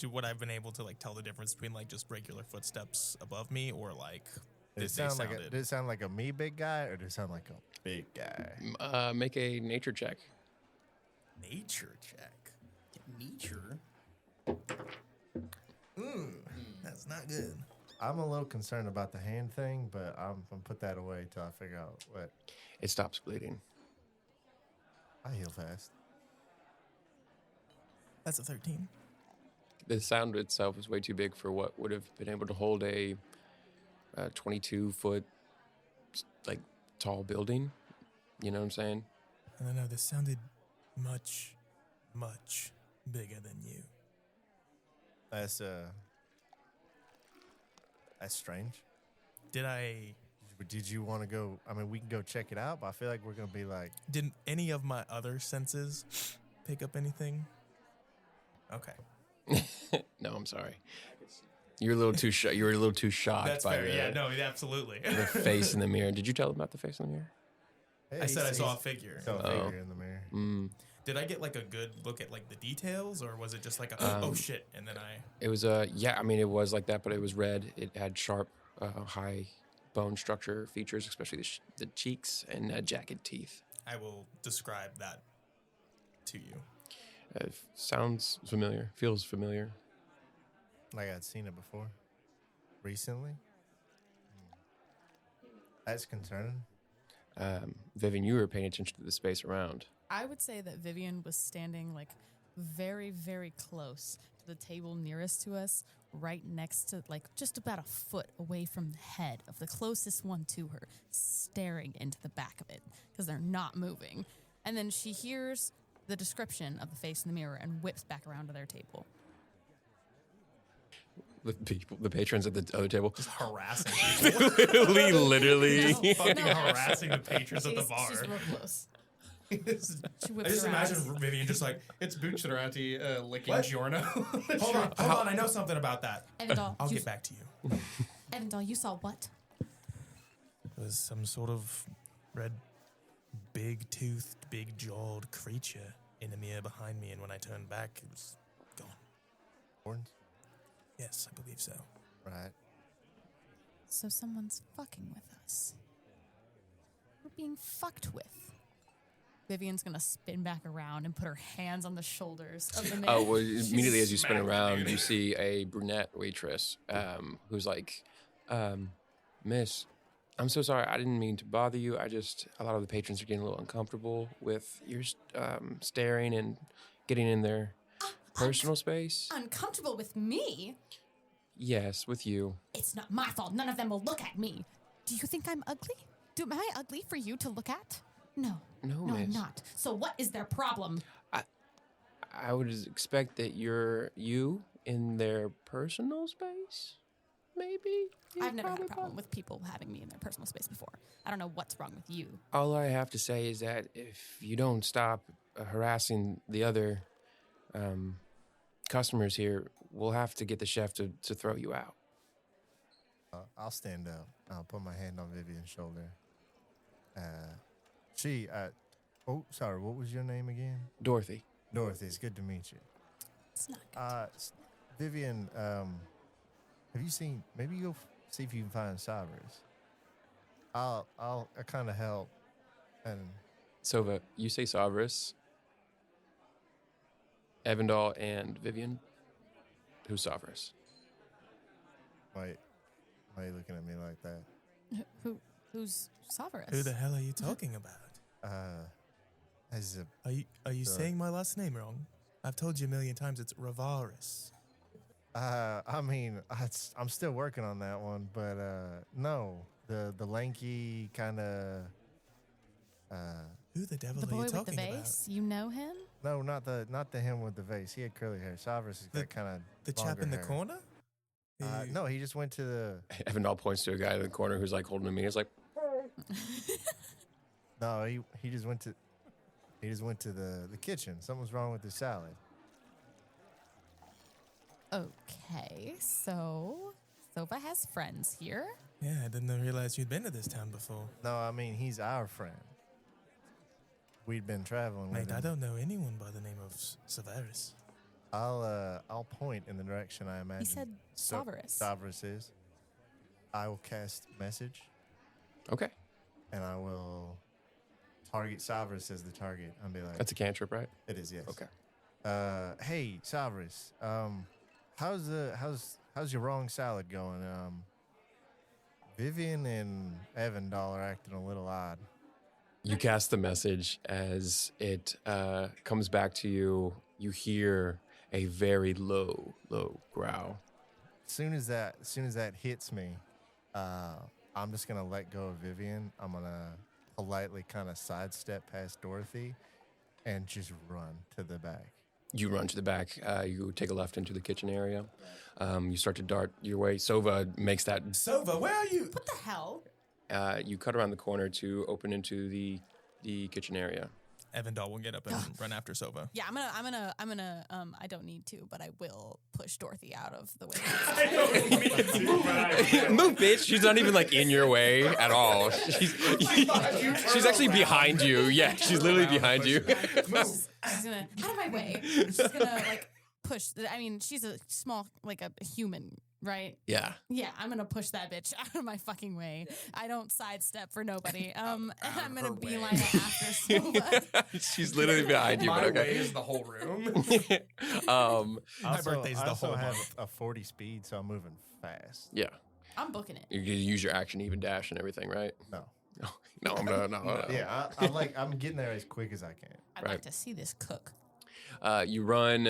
would I've been able to like tell the difference between like just regular footsteps above me or like Did it sound like a me big guy, or did it sound like a big guy? Make a nature check. Nature check? Nature. That's not good. I'm a little concerned about the hand thing, but I'm gonna put that away till I figure out what. It stops bleeding. I heal fast. That's a 13. The sound itself is way too big for what would have been able to hold a 22-foot, like, tall building. You know what I'm saying? I don't know. This sounded much, much bigger than you. That's strange. Did you want to go? I mean, we can go check it out, but I feel like we're gonna be like. Didn't any of my other senses pick up anything? Okay. No, I'm sorry. You're a little too You were a little too shocked That's by fair. Yeah, no, absolutely. the face in the mirror. Did you tell him about the face in the mirror? Hey, I said I saw a figure. Saw a figure in the mirror. Mm. Did I get like a good look at like the details, or was it just like oh shit, and then I? It was yeah. I mean, it was like that, but it was red. It had sharp, high bone structure features, especially the cheeks and jagged teeth. I will describe that to you. Sounds familiar. Feels familiar. Like I'd seen it before. Recently? That's concerning. Vivian, you were paying attention to the space around. I would say that Vivian was standing like very, very close to the table nearest to us, right next to, like, just about a foot away from the head of the closest one to her, staring into the back of it because they're not moving. And then she hears the description of the face in the mirror and whips back around to their table. The patrons at the other table. Just harassing people. literally. Fucking harassing the patrons at the bar. She's real close. I She whips just her imagine ass. Vivian just like, It's Bucciarati licking What? Giorno. hold on, I know something about that. Evindal, I'll you, get back to you. Evindal, you saw what? It was some sort of red, big-toothed, big-jawed creature in the mirror behind me, and when I turned back, it was gone. Horns? Yes, I believe so. Right. So someone's fucking with us. We're being fucked with. Vivian's gonna spin back around and put her hands on the shoulders of the man. Oh, well, immediately as you spin Smack the around, dude. you see a brunette waitress who's like, Miss, I'm so sorry. I didn't mean to bother you. A lot of the patrons are getting a little uncomfortable with your staring and getting in their personal space. Uncomfortable with me? Yes, with you. It's not my fault. None of them will look at me. Do you think I'm ugly? Am I ugly for you to look at? No. No, No, I'm miss. not. So what is their problem? I would expect that you in their personal space, maybe? I've never had a Probably problem with people having me in their personal space before. I don't know what's wrong with you. All I have to say is that if you don't stop harassing the other customers here, we'll have to get the chef to throw you out. I'll stand up. I'll put my hand on Vivian's shoulder. Sorry, what was your name again? Dorothy. Dorothy, it's good to meet you. It's not good. Vivian, have you seen, maybe you'll see if you can find Sovearis. I'll kind of help. And Sovah, you say Sovearis, Evindal, and Vivian. Who's Sovearis? why are you looking at me like that? Who's Sovearis? Who the hell are you talking about? As a, Are you Sure. saying my last name wrong? I've told you a million times it's Rovaris. I mean, I'm still working on that one, but no, the lanky kind of. Who the devil the are boy you with the talking about? vase? You know him? No, not the him with the vase. He had curly hair. Sovearis has got kind of The chap in the corner? No, he just went to the. Evindal points to a guy in the corner who's like holding a mirror. He's like, No, he just went to. He just went to the kitchen. Something's wrong with the salad. Okay, so Sovah has friends here. Yeah, I didn't realize you'd been to this town before. No, I mean he's our friend. We'd been traveling with Mate, him. I don't know anyone by the name of Sovearis. I'll point in the direction I imagine. He said Sovearis. Sovearis is. I will cast message, okay, and I will target Sovearis as the target. I'll be like, that's a cantrip, right? it is, yes. Okay. Hey, Sovearis. How's your wrong salad going? Vivian and Evindal are acting a little odd. You cast the message as it comes back to you. You hear a very low growl. As soon as that hits me, I'm just gonna let go of Vivian. I'm gonna politely kind of sidestep past Dorothy and just run to the back. You run to the back. You take a left into the kitchen area. You start to dart your way. Sovah makes that. Sovah, where are you? What the hell? You cut around the corner to open into the kitchen area. Evindal will get up and run after Sovah. Yeah, I'm gonna I don't need to, but I will push Dorothy out of the way. Move, bitch! She's not even like in your way at all. She's actually behind you. Yeah, she's literally behind you. She's gonna out of my way. She's gonna like push. I mean, she's a small, like a human Right? Yeah. Yeah, I'm gonna push that bitch out of my fucking way. I don't sidestep for nobody. And I'm gonna beeline it after Sovah. She's literally behind you, My but way okay. is the whole room. My birthday's I the also whole have month. a 40 speed, so I'm moving fast. Yeah. I'm booking it. You can use your action, even dash and everything, right? No. No, I'm not. No. Yeah, I'm getting there as quick as I can. I'd Right. like to see this cook. You run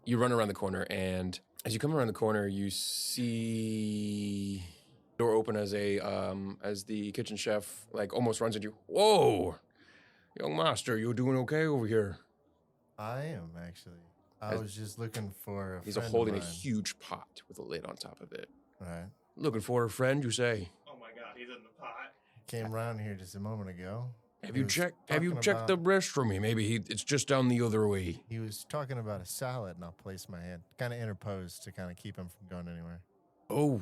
around the corner, and as you come around the corner, you see door open as the kitchen chef like almost runs at you. Whoa, young master, you doing okay over here? I am actually. I was just looking for a He's friend of holding a mine. huge pot with a lid on top of it. Right. Looking for a friend, you say? Oh my god, he's in the pot. Came around here just a moment ago. Have He you was checked talking the about- rest for me? Maybe it's just down the other way. He was talking about a salad, and I'll place my hand, kind of interposed to kind of keep him from going anywhere. Oh,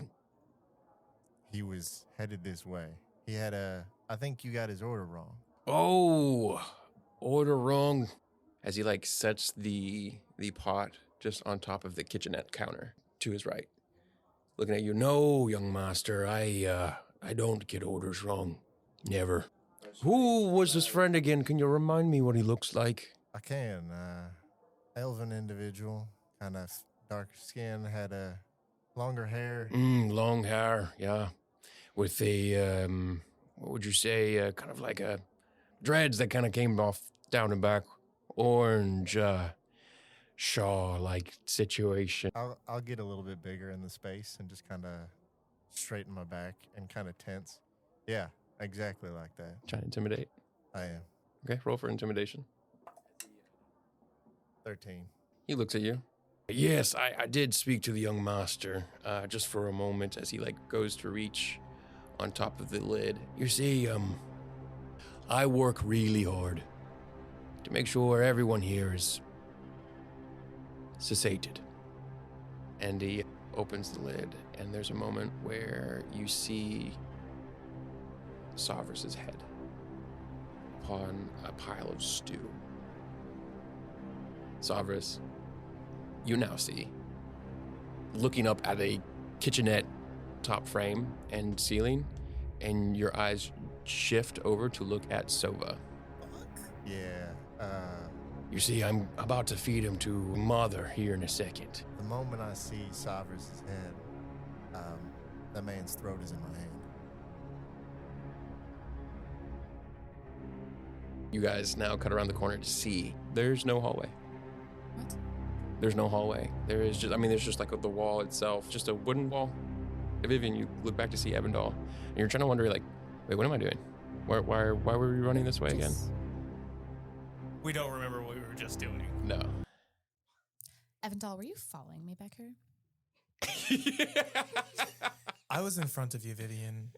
He was headed this way. He had I think you got his order wrong. oh, order wrong. As he like sets the pot just on top of the kitchenette counter to his right, looking at you. No, young master, I don't get orders wrong. Never. Who was this friend again? Can you remind me what he looks like? I can. Elven individual, kind of darker skin, had longer hair. Long hair, yeah. With a, what would you say, kind of like a dreads that kind of came off down and back. Orange, Shaw-like situation. I'll get a little bit bigger in the space and just kind of straighten my back and kind of tense. Yeah, exactly like that. Trying to intimidate. I am. Okay, roll for intimidation. 13. He looks at you. Yes, I did speak to the young master just for a moment as he like goes to reach on top of the lid. You see, I work really hard to make sure everyone here is satiated. And he opens the lid, and there's a moment where you see Sovearis' head upon a pile of stew. Sovearis, you now see, looking up at a kitchenette top frame and ceiling, and your eyes shift over to look at Sovah. Yeah. You see, I'm about to feed him to Mother here in a second. The moment I see Sovearis' head, that man's throat is in my hand. You guys now cut around the corner to see there's no hallway. What? There's no hallway. There is just, there's just like the wall itself, just a wooden wall. Vivian, you look back to see Evindal, and you're trying to wonder, like, wait, what am I doing? Why were we running this way again? We don't remember what we were just doing. No. Evindal, were you following me back here? I was in front of you, Vivian.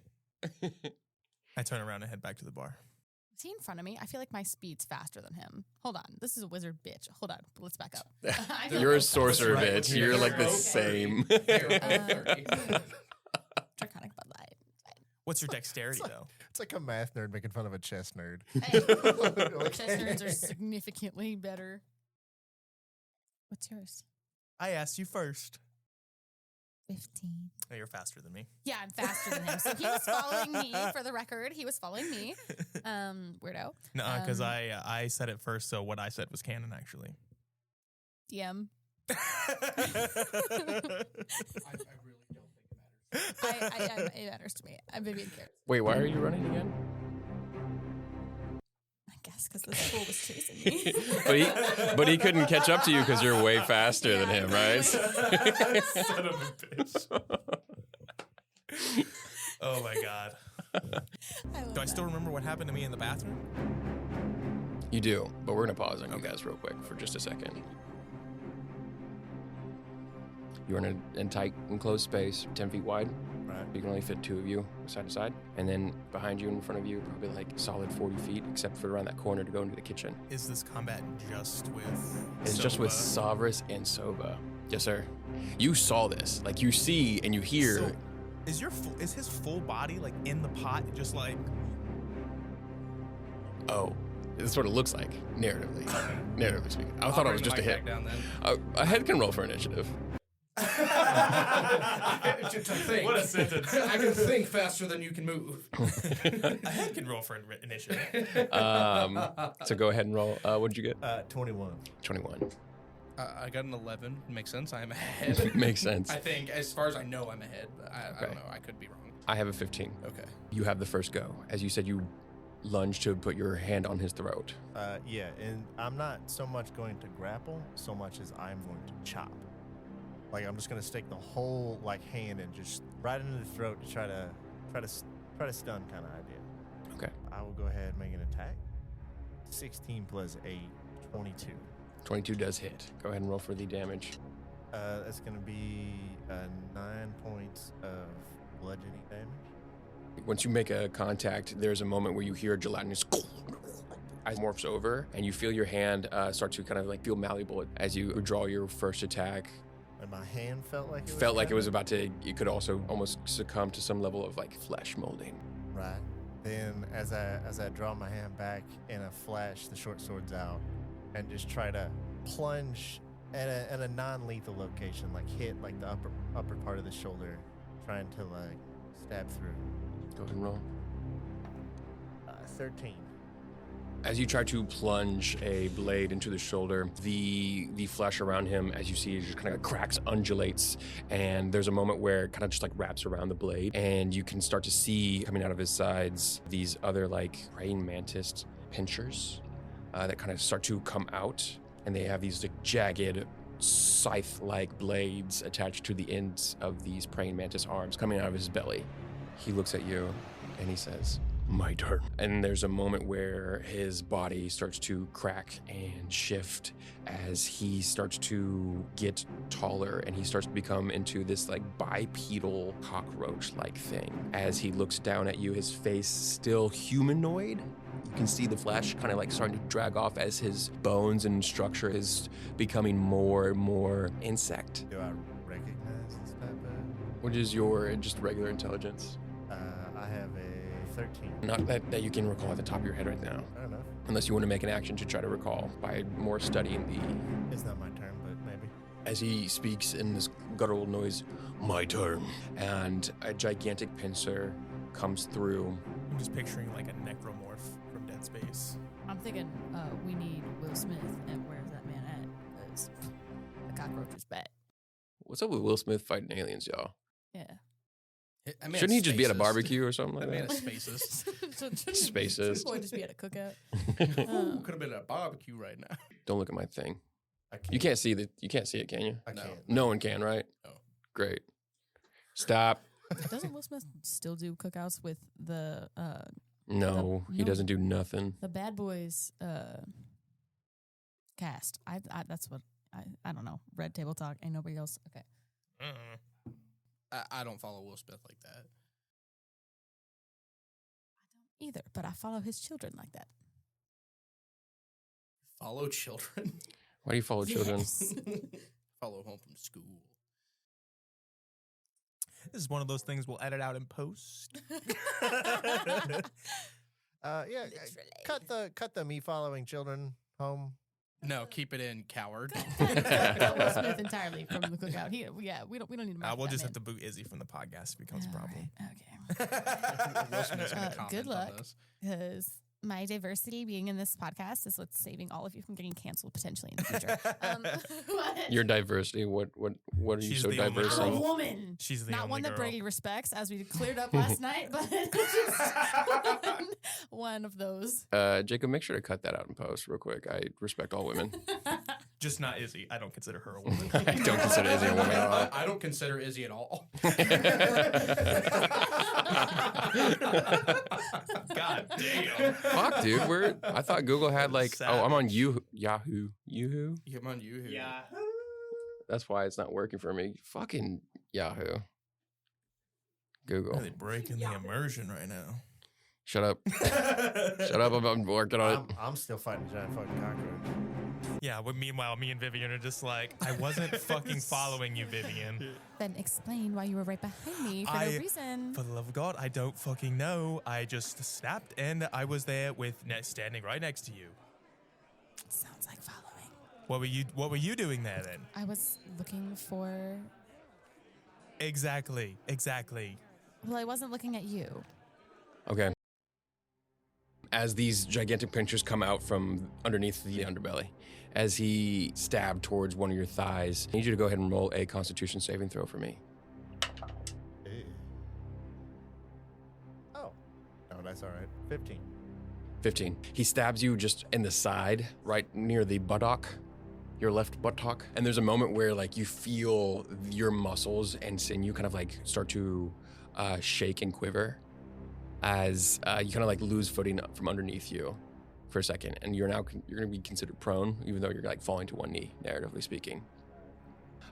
I turn around and head back to the bar. Is he in front of me? I feel like my speed's faster than him. Hold on. This is a wizard bitch. Hold on. Let's back up. I feel You're a like- sorcerer, Right, bitch. you're You're like the okay. same. Draconic Bud Light. What's your dexterity, though? It's like a math nerd making fun of a chess nerd. Hey, chess nerds are significantly better. What's yours? I asked you first. 15. Oh, you're faster than me. Yeah, I'm faster than him. So he was following me, for the record. He was following me. Weirdo. No, because I said it first, so what I said was canon, actually. DM. I really don't think it matters. It matters to me. I'm Vivian cares. Wait, why are you running again? I guess because this fool was chasing me. But he couldn't catch up to you because you're way faster than him, right? Son of a bitch. Oh my god. Do I still remember what happened to me in the bathroom? You do, but we're gonna pause on you guys real quick for just a second. You're in a tight, enclosed space, 10 feet wide. Right. You can only fit two of you side to side. And then behind you, in front of you, probably like solid 40 feet, except for around that corner to go into the kitchen. Is this combat just with It's just with Sovah? Sovearis and Sovah. Yes, sir. You saw this. Like, you see and you hear. So, is his full body like in the pot, just like? Oh, this is what it looks like, narratively. Narratively speaking. I thought it was just a hit. Down then. A head can roll for initiative. I Just to think. What a sentence. I can think faster than you can move. A head can roll for initiative. So go ahead and roll. What'd you get? 21. 21. I got an 11. Makes sense. I am ahead. Makes sense. I think, as far as I know, I'm ahead. But I Okay. don't know. I could be wrong. I have a 15. Okay. You have the first go. As you said, you lunge to put your hand on his throat. Yeah, and I'm not so much going to grapple so much as I'm going to chop. Like I'm just going to stick the whole hand and just right into the throat to try to stun kind of idea. Okay. I will go ahead and make an attack. 16 plus 8, 22. 22 does hit. Go ahead and roll for the damage. That's going to be 9 points of bludgeoning damage. Once you make a contact, there's a moment where you hear a gelatinous as morphs over, and you feel your hand start to kind of feel malleable as you draw your first attack. And my hand felt like it was about to. You could also almost succumb to some level of flesh molding. right. Then as I draw my hand back in a flash, the short sword's out, and just try to plunge at a non-lethal location, hit the upper part of the shoulder, trying to stab through. Go ahead and roll. 13. As you try to plunge a blade into the shoulder, the flesh around him, as you see, just kind of cracks, undulates, and there's a moment where it kind of just wraps around the blade, and you can start to see coming out of his sides these other praying mantis pincers that kind of start to come out, and they have these jagged, scythe-like blades attached to the ends of these praying mantis arms coming out of his belly. He looks at you and he says, "My turn." And there's a moment where his body starts to crack and shift as he starts to get taller, and he starts to become into this bipedal cockroach-like thing. As he looks down at you, his face still humanoid. You can see the flesh kind of starting to drag off as his bones and structure is becoming more and more insect. Do I recognize this type of? What is your just regular intelligence? I have a 13. Not that you can recall at the top of your head right now. Fair enough. Unless you want to make an action to try to recall by more studying the... It's not my turn, but maybe. As he speaks in this guttural noise, "My turn," and a gigantic pincer comes through. I'm just picturing a necromorph from Dead Space. I'm thinking we need Will Smith, and where's that man at? Because the cockroach is back. What's up with Will Smith fighting aliens, y'all? Yeah. Shouldn't he just be at a barbecue or something like That man that? is spaces. Spaces. Or just be at a cookout. Could have been at a barbecue right now. Don't look at my thing. I can't. You can't see it, can you? I No. can't. No one can, right? No. Great. Stop. Doesn't Will Smith still do cookouts with the No, he No. doesn't do nothing. Bad Boys cast? That's what I don't know. Red Table Talk. Ain't nobody else. Okay. I don't follow Will Smith like that. Either, but I follow his children like that. Follow children. Why do you follow children? Yes. Follow home from school. This is one of those things we'll edit out in post. Yeah, cut the me following children home. No, keep it in, coward. Cut Will Smith entirely from the cookout. We don't need to. We'll just have to boot Izzy from the podcast if it becomes a problem. Okay. Will Smith's gonna comment Good luck. on this. Because my diversity being in this podcast is what's saving all of you from getting canceled potentially in the future. Your diversity. What are you She's so the only diverse I'm a in? girl. woman. She's the Not only one that girl. Brady respects, as we cleared up last night, but just one of those. Jacob, make sure to cut that out in post real quick. I respect all women. Just not Izzy. I don't consider her a woman. I don't consider Izzy a woman at all. I don't consider Izzy at all. God damn. Fuck, dude. I thought Google had I'm on Yahoo. Come on, you. Yeah. That's why it's not working for me. Fucking Yahoo. Google. Really breaking the immersion right now. Shut up. Shut up. I'm working on it. I'm still fighting a giant fucking cockroach. Yeah, but meanwhile, me and Vivian are just like, I wasn't fucking following you, Vivian. Then explain why you were right behind me for no reason. For the love of God, I don't fucking know. I just snapped and I was there standing right next to you. Sounds like following. What were you doing there then? I was looking for Exactly. Well, I wasn't looking at you. Okay. As these gigantic pincers come out from underneath the underbelly, as he stabbed towards one of your thighs, I need you to go ahead and roll a Constitution saving throw for me. Oh, that's all right. 15. 15. He stabs you just in the side, right near the buttock, your left buttock. And there's a moment where like you feel your muscles and sinew kind of like start to shake and quiver as you kind of like lose footing from underneath you for a second. And you're going to be considered prone, even though you're like falling to one knee, narratively speaking.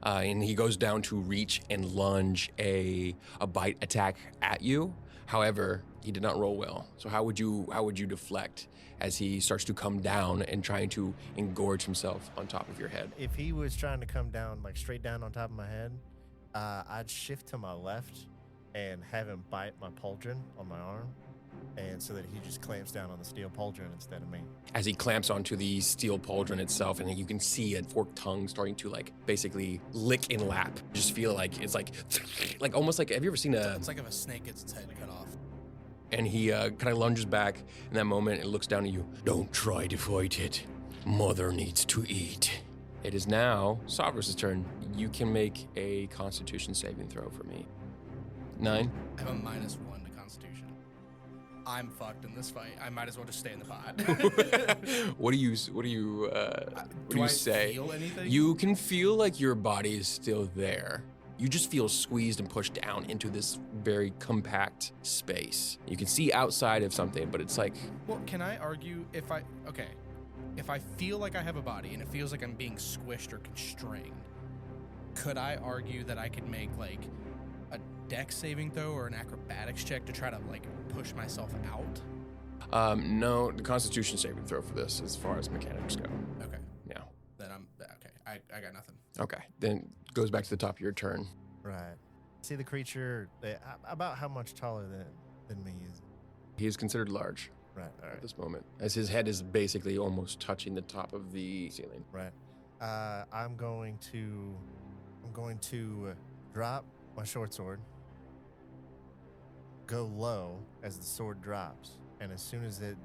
And he goes down to reach and lunge a bite attack at you. However, he did not roll well. So how would you deflect as he starts to come down and trying to engorge himself on top of your head? If he was trying to come down, like straight down on top of my head, I'd shift to my left and have him bite my pauldron on my arm, and so that he just clamps down on the steel pauldron instead of me. As he clamps onto the steel pauldron itself, and you can see a forked tongue starting to like basically lick and lap. Just feel like it's like almost like, have you ever seen a? It's like if a snake gets its head cut off. And he kind of lunges back in that moment and looks down at you. Don't try to fight it. Mother needs to eat. It is now Sovearis' turn. You can make a Constitution saving throw for me. 9. I have a -1 to Constitution. I'm fucked in this fight. I might as well just stay in the pod. What do you say? Feel anything? You can feel like your body is still there. You just feel squeezed and pushed down into this very compact space. You can see outside of something, but it's like... Well, can I argue if I feel like I have a body and it feels like I'm being squished or constrained, could I argue that I could make like a dex saving throw or an acrobatics check to try to like push myself out? No, the Constitution saving throw for this as far as mechanics go. Okay. Yeah. Then I'm okay. I got nothing. Okay. Then goes back to the top of your turn. Right. See the creature, about how much taller than me is it? He is considered large Right, all at right, this moment, as his head is basically almost touching the top of the ceiling. right. I'm going to drop my short sword, go low as the sword drops, and as soon as the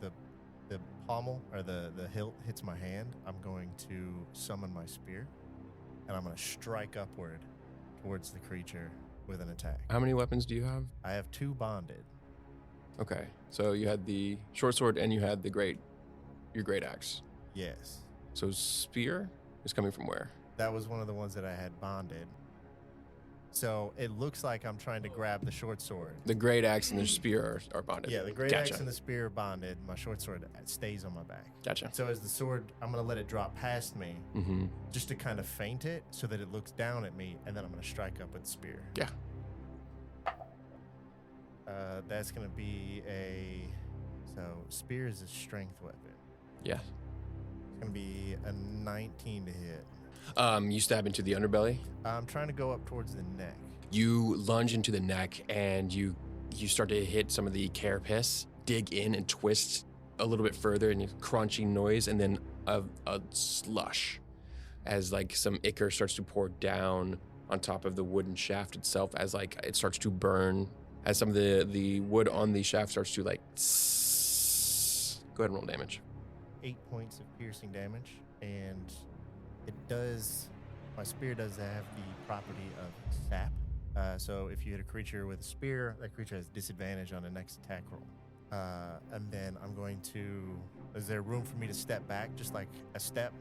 pommel or the hilt hits my hand, I'm going to summon my spear, and I'm going to strike upward towards the creature with an attack. How many weapons do you have? I have 2 bonded. Okay, so you had the short sword and you had your great axe. Yes. So spear is coming from where? That was one of the ones that I had bonded. So it looks like I'm trying to grab the short sword. The great axe and the spear are bonded. Yeah, the great Gotcha. axe and the spear are bonded. My short sword stays on my back. Gotcha. So as the sword, I'm going to let it drop past me Mm-hmm. just to kind of feint it so that it looks down at me, and then I'm going to strike up with the spear. Yeah. That's going to be so spear is a strength weapon. Yeah. It's going to be a 19 to hit. You stab into the underbelly. I'm trying to go up towards the neck. You lunge into the neck and you start to hit some of the carapace, dig in and twist a little bit further, and a crunching noise, and then a slush as like some ichor starts to pour down on top of the wooden shaft itself, as like it starts to burn, as some of the wood on the shaft starts to like go ahead and roll damage. 8 points of piercing damage, and my spear does have the property of sap. So if you hit a creature with a spear, that creature has disadvantage on the next attack roll. And then is there room for me to step back, just like a step?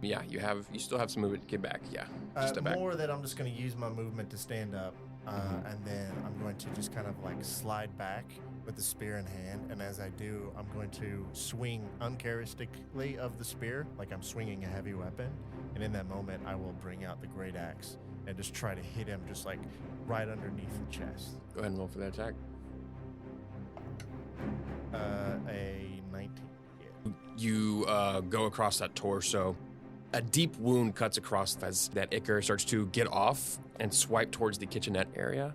Yeah, you still have some movement to get back. Yeah, just step back. More that I'm just going to use my movement to stand up, and then I'm going to just kind of like slide back with the spear in hand. And as I do, I'm going to swing uncharacteristically of the spear, like I'm swinging a heavy weapon. And in that moment, I will bring out the great axe and just try to hit him just like right underneath the chest. Go ahead and roll for that attack. A 19. Yeah. You go across that torso. A deep wound cuts across as that ichor starts to get off and swipe towards the kitchenette area.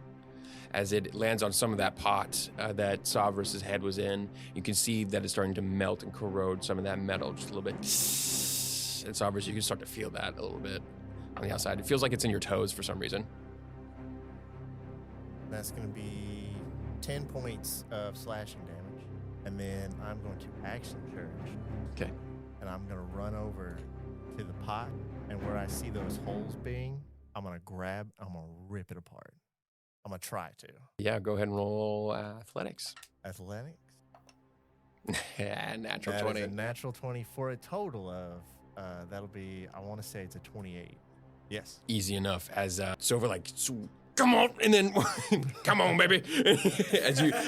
As it lands on some of that pot that Sovearis' head was in, you can see that it's starting to melt and corrode some of that metal just a little bit. And Sovearis, you can start to feel that a little bit on the outside. It feels like it's in your toes for some reason. That's going to be 10 points of slashing damage. And then I'm going to action charge. Okay. And I'm going to run over to the pot. And where I see those holes being, I'm going to rip it apart. I'm going to try to. Yeah, go ahead and roll athletics. Athletics? Natural That 20. is a natural 20 for a total of, that'll be, I want to say it's a 28. Yes. Easy enough as Sovah like, come on, and then come on, baby.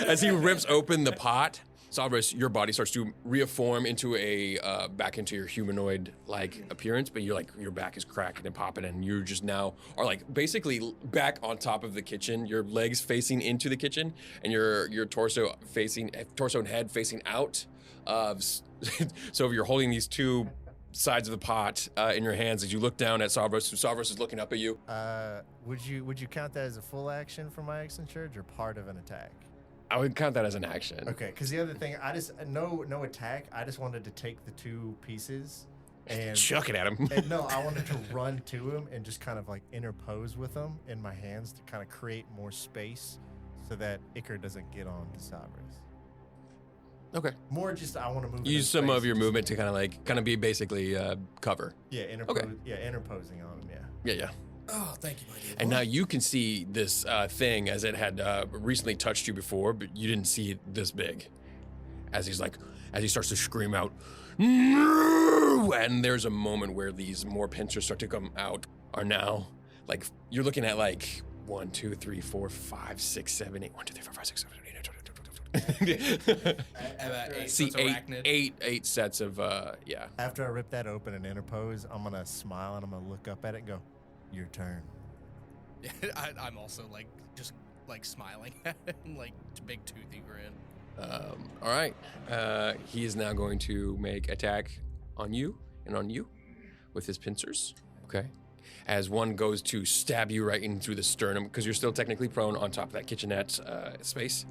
as he rips open the pot, Sovearis, your body starts to reform into a back into your humanoid like appearance, but your back is cracking and popping, and you just now are like basically back on top of the kitchen. Your legs facing into the kitchen, and your torso and head facing out. So you're holding these two sides of the pot in your hands as you look down at Sovearis. Sovearis is looking up at you. Would you count that as a full action for my action surge or part of an attack? I would count that as an action. Okay, because the other thing, I just no attack. I just wanted to take the two pieces and Chuck it at him. and no, I wanted to run to him and just kind of like interpose with them in my hands to kind of create more space so that Iker doesn't get on to Sovearis. Okay. More just I want to move. Use some of your movement to kind of be basically cover. Yeah, interposing on him. Yeah. Oh, thank you, my dear. And now you can see this thing as it had recently touched you before, but you didn't see it this big. As he starts to scream out, no! And there's a moment where these more pincers start to come out. Are now like you're looking at like 1, 2, 3, 4, 5, 6, 7, 8. 1, 2, 3, 4, 5, 6, 7, 8. See, eight sets of yeah. After I rip that open and interpose, I'm gonna smile and I'm gonna look up at it and go, "Your turn." I'm also like just like smiling at him, like big toothy grin. All right. He is now going to make attack on you and on you with his pincers. Okay. As one goes to stab you right in through the sternum, because you're still technically prone on top of that kitchenette space,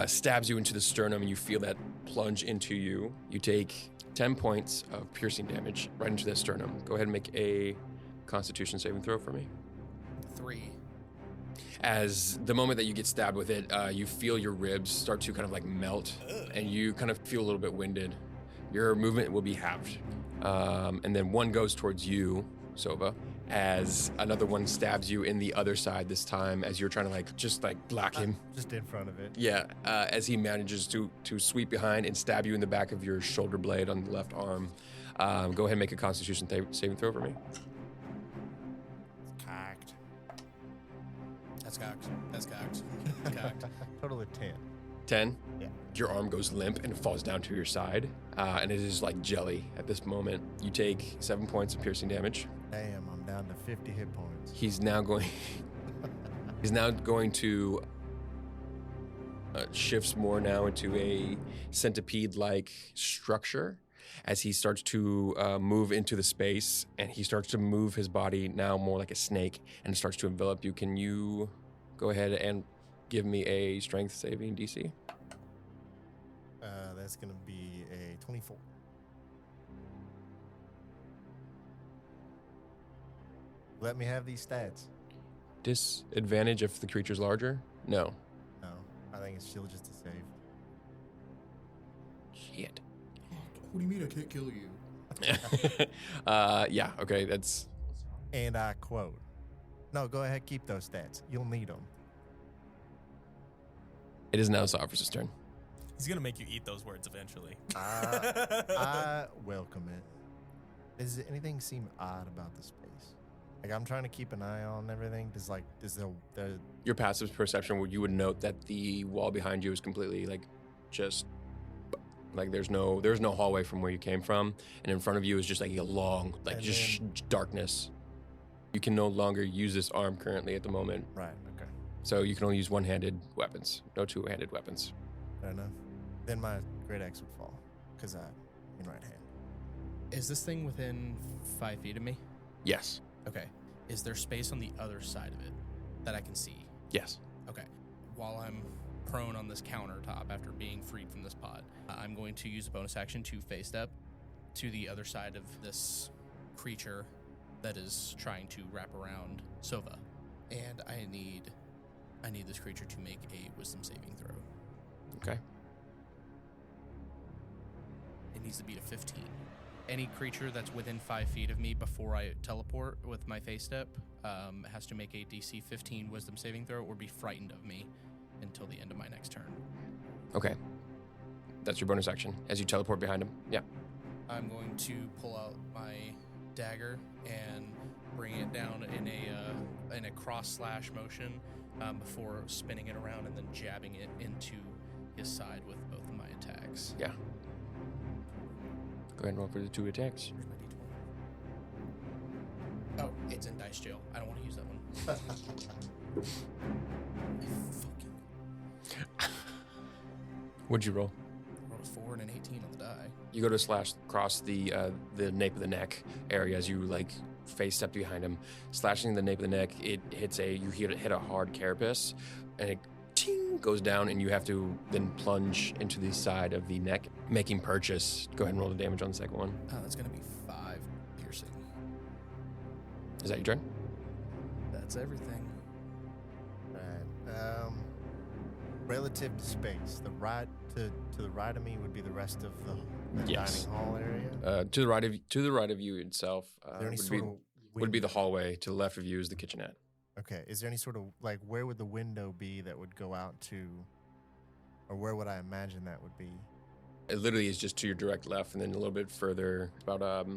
stabs you into the sternum, and you feel that plunge into you. You take 10 points of piercing damage right into the sternum. Go ahead and make a Constitution saving throw for me. 3. As the moment that you get stabbed with it, you feel your ribs start to kind of like melt, and you kind of feel a little bit winded. Your movement will be halved. And then one goes towards you, Sovah, as another one stabs you in the other side this time as you're trying to just block him. Just in front of it. Yeah, as he manages to sweep behind and stab you in the back of your shoulder blade on the left arm. Go ahead and make a Constitution saving throw for me. It's cocked. That's cocked. Cocked. Total of 10. 10? Yeah. Your arm goes limp and falls down to your side, and it is like jelly at this moment. You take 7 points of piercing damage. Damn, I'm down to 50 hit points. He's now going to shifts more now into a centipede-like structure as he starts to move into the space, and he starts to move his body now more like a snake and starts to envelop you. Can you go ahead and give me a strength saving DC? That's going to be a 24. Let me have these stats. Disadvantage if the creature's larger? No. No, I think it's still just a save. Shit. What do you mean I can't kill you? Yeah, okay, that's... And I quote, "No, go ahead, keep those stats. You'll need them." It is now Sovereign's turn. He's going to make you eat those words eventually. I welcome it. Does anything seem odd about the space? Like, I'm trying to keep an eye on everything. Does the Your passive perception, you would note that the wall behind you is completely just there's no hallway from where you came from, and in front of you is just a long darkness. You can no longer use this arm currently at the moment, right? Okay, so you can only use one-handed weapons, no two-handed weapons. Fair enough. Then my great axe would fall because I'm in right hand. Is this thing within 5 feet of me? Yes. Okay. Is there space on the other side of it that I can see? Yes. Okay. While I'm prone on this countertop after being freed from this pod, I'm going to use a bonus action to phase step to the other side of this creature that is trying to wrap around Sovah. And I need I need this creature to make a wisdom saving throw. Okay. It needs to beat a 15. Any creature that's within 5 feet of me before I teleport with my face step has to make a DC 15 wisdom saving throw or be frightened of me until the end of my next turn. Okay. That's your bonus action as you teleport behind him. Yeah. I'm going to pull out my dagger and bring it down in a cross slash motion before spinning it around and then jabbing it into his side with both of my attacks. Yeah. Go ahead and roll for the 2 attacks. Where's my D12? Oh, it's in dice jail. I don't want to use that one. What'd you roll? I rolled a 4 and an 18 on the die. You go to slash across the nape of the neck area as you like face step behind him, slashing the nape of the neck. It hits you hit a hard carapace, and it ting goes down, and you have to then plunge into the side of the neck, making purchase. Go ahead and roll the damage on the second one. That's going to be 5 piercing. Is that your turn? That's everything. Right. Relative to space, the right to the right of me would be the rest of the Yes. dining hall area. To the right of you itself Is there any would sort of be the window? hallway. To the left of you is the kitchenette. Okay. Is there any sort of like where would the window be that would go out to, or where would I imagine that would be? It literally is just to your direct left, and then a little bit further, about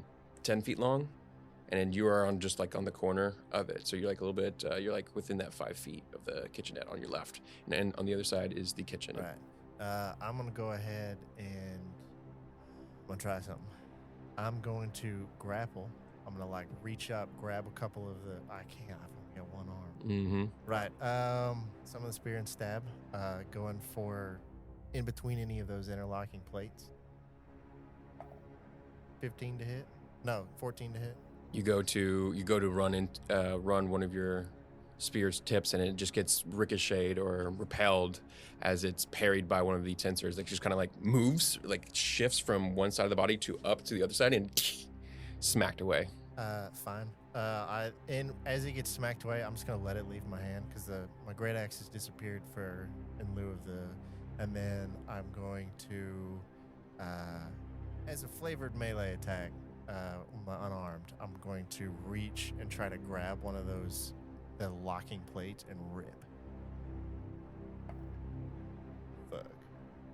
10 feet long, and then you are on just like on the corner of it. So you're like a little bit, you're like within that 5 feet of the kitchenette on your left, and then on the other side is the kitchen. Right. I'm gonna go ahead and I'm gonna try something. I'm going to grapple. I'm gonna like reach up, grab a couple of the. I can't. I've only got one arm. Mm-hmm. Right. Some of the spear and stab. Going for in between any of those interlocking plates. 15 to hit. No, 14 to hit. You go to run one of your spear's tips, and it just gets ricocheted or repelled as it's parried by one of the tensors. Like just kind of like moves, like shifts from one side of the body to up to the other side and smacked away. Fine. As it gets smacked away, I'm just gonna let it leave my hand because my great axe has disappeared in lieu of and then I'm going to, as a flavored melee attack, my unarmed, I'm going to reach and try to grab one of the locking plates and rip. Fuck.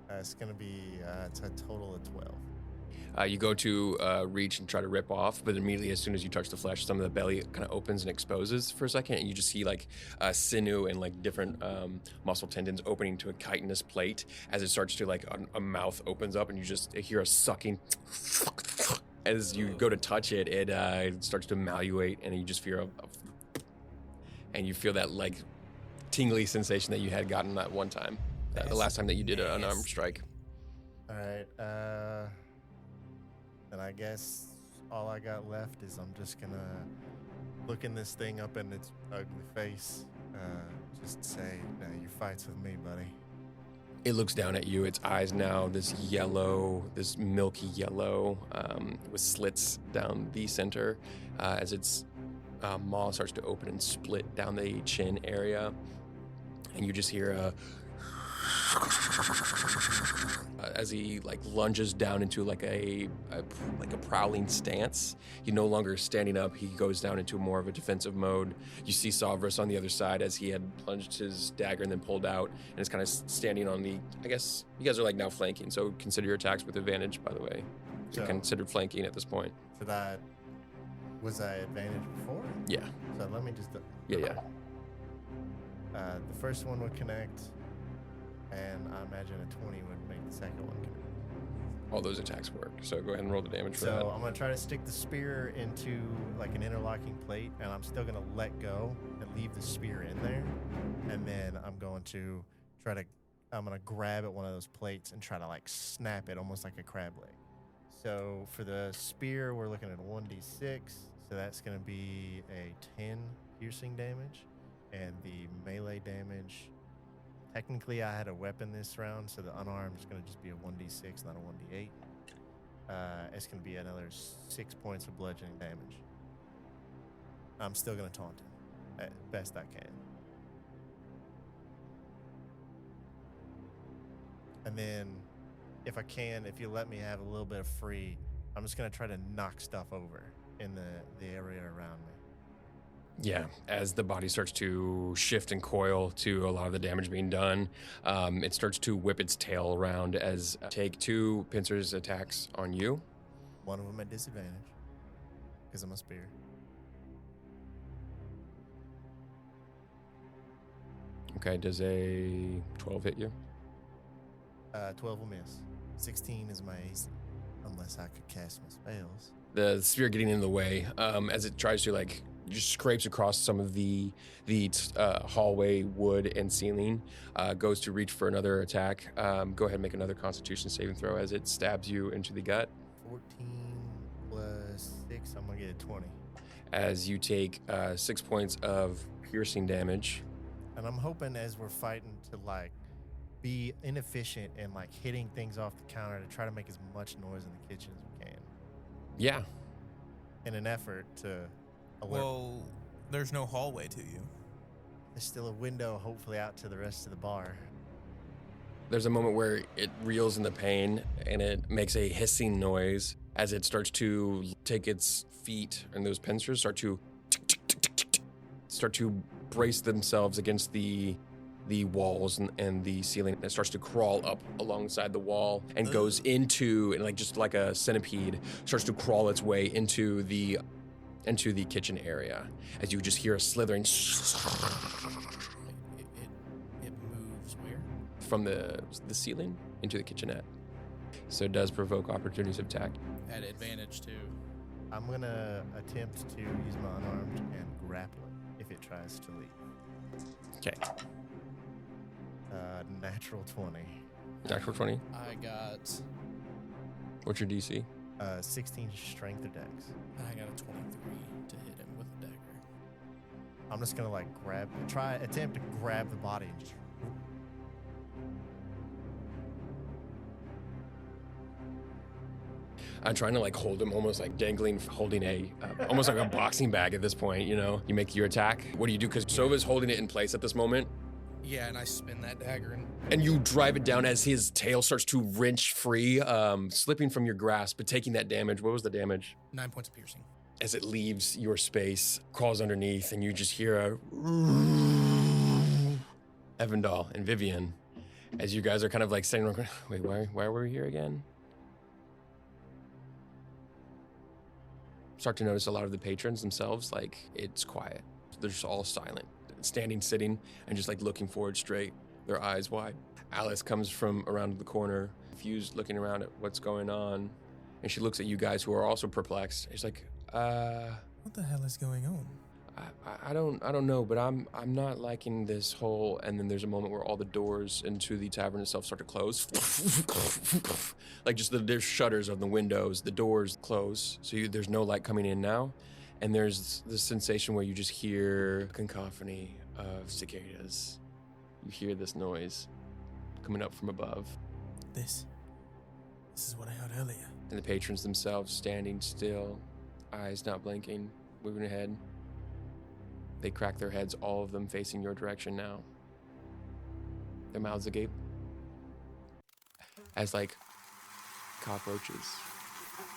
It's gonna be it's a total of 12. You go to reach and try to rip off, but immediately as soon as you touch the flesh, some of the belly kind of opens and exposes for a second, and you just see like sinew and like different muscle tendons opening to a chitinous plate as it starts to like a mouth opens up, and you just hear a sucking. As you go to touch it, it starts to malleate, and you just feel and you feel that like tingly sensation that you had gotten that one time, the last time that you did an unarmed strike. All right. And I guess all I got left is I'm just gonna looking this thing up in its ugly face, just say, "No, you fights with me, buddy." It looks down at you. Its eyes now this milky yellow, with slits down the center, as its maw starts to open and split down the chin area, and you just hear as he like lunges down into like a prowling stance. He no longer is standing up. He goes down into more of a defensive mode. You see Sovearis on the other side as he had plunged his dagger and then pulled out, and is kind of standing on the. I guess you guys are like now flanking, so consider your attacks with advantage. By the way, you're considered flanking at this point. Was I advantage before? Yeah. So let me just. Yeah. The first one would connect, and I imagine a 20 would make the second one connect. All those attacks work. So go ahead and roll the damage for So that. I'm going to try to stick the spear into like an interlocking plate, and I'm still going to let go and leave the spear in there. And then I'm going to grab at one of those plates and try to like snap it almost like a crab leg. So for the spear, we're looking at a 1d6. So that's going to be a 10 piercing damage. And the melee damage, technically I had a weapon this round, so the unarmed is going to just be a 1d6, not a 1d8. It's going to be another 6 points of bludgeoning damage. I'm still going to taunt him, at best I can. And then, if I can, if you let me have a little bit of free, I'm just going to try to knock stuff over in the area around me. Yeah, as the body starts to shift and coil to a lot of the damage being done, it starts to whip its tail around as take 2 pincers attacks on you. One of them at disadvantage, because I'm a spear. Okay, does a 12 hit you? 12 will miss. 16 is my AC, unless I could cast my spells. The spear getting in the way as it tries to just scrapes across some of the hallway wood and ceiling, goes to reach for another attack. Go ahead and make another Constitution saving throw as it stabs you into the gut. 14 plus 6, I'm going to get a 20. As you take 6 points of piercing damage. And I'm hoping as we're fighting to be inefficient and hitting things off the counter to try to make as much noise in the kitchen as we can. Yeah. In an effort to alert. Well, there's no hallway to you. There's still a window, hopefully, out to the rest of the bar. There's a moment where it reels in the pain and it makes a hissing noise as it starts to take its feet, and those pincers start to brace themselves against the walls and the ceiling. It starts to crawl up alongside the wall and goes into, and just like a centipede, starts to crawl its way into the kitchen area as you just hear a slithering It moves where? from the ceiling into the kitchenette. So it does provoke opportunities of attack. At advantage too. I'm going to attempt to use my unarmed and grapple it if it tries to leave. Okay. Natural 20. Natural 20. I got What's your DC? 16 strength or dex. a 23 to hit him with a dagger. I'm just going to attempt to grab the body and just... I'm trying to hold him, almost dangling, holding a almost like a boxing bag at this point. You make your attack. What do you do? Because Sovah's holding it in place at this moment. Yeah, and I spin that dagger And you drive it down as his tail starts to wrench free, slipping from your grasp, but taking that damage. What was the damage? 9 points of piercing. As it leaves your space, crawls underneath, and you just hear a Evindal and Vivian, as you guys are kind of standing around. Wait, why were we here again? Start to notice a lot of the patrons themselves, it's quiet. They're just all silent, standing, sitting, and just looking forward straight, their eyes wide. Alice comes from around the corner, confused, looking around at what's going on, and she looks at you guys who are also perplexed. She's like, What the hell is going on? I don't know, but I'm not liking this whole. And then there's a moment where all the doors into the tavern itself start to close, there's shutters on the windows, the doors close, so there's no light coming in now, and there's this sensation where you just hear cacophony of cicadas. You hear this noise coming up from above. This is what I heard earlier. And the patrons themselves standing still, eyes not blinking, moving ahead. They crack their heads, all of them facing your direction now. Their mouths agape. As cockroaches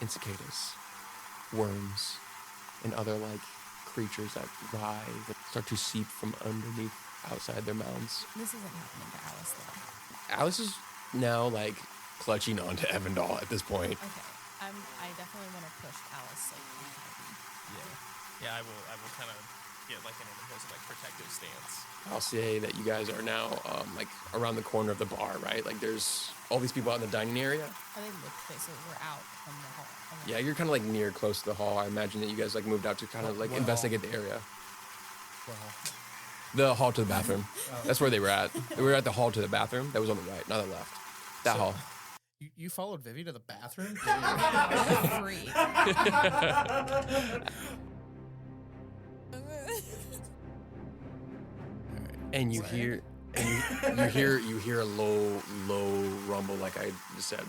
and cicadas, worms, and other creatures that writhe and start to seep from underneath outside their mouths. This isn't happening to Alice, though. Alice is now clutching onto Evindal at this point. Okay. I definitely want to push Alice behind me. Yeah, I will kind of get in an almost protective stance. I'll say that you guys are now around the corner of the bar, right? There's all these people out in the dining area. Oh, they look so we're out from the hall. Okay. Yeah, you're kind of near close to the hall. I imagine that you guys moved out to kind of investigate the area. The hall to the bathroom. That's where they were at. They were at the hall to the bathroom. That was on the right, not the left. That hall. You followed Vivi to the bathroom? Free. And you hear you hear a low rumble, like I just said.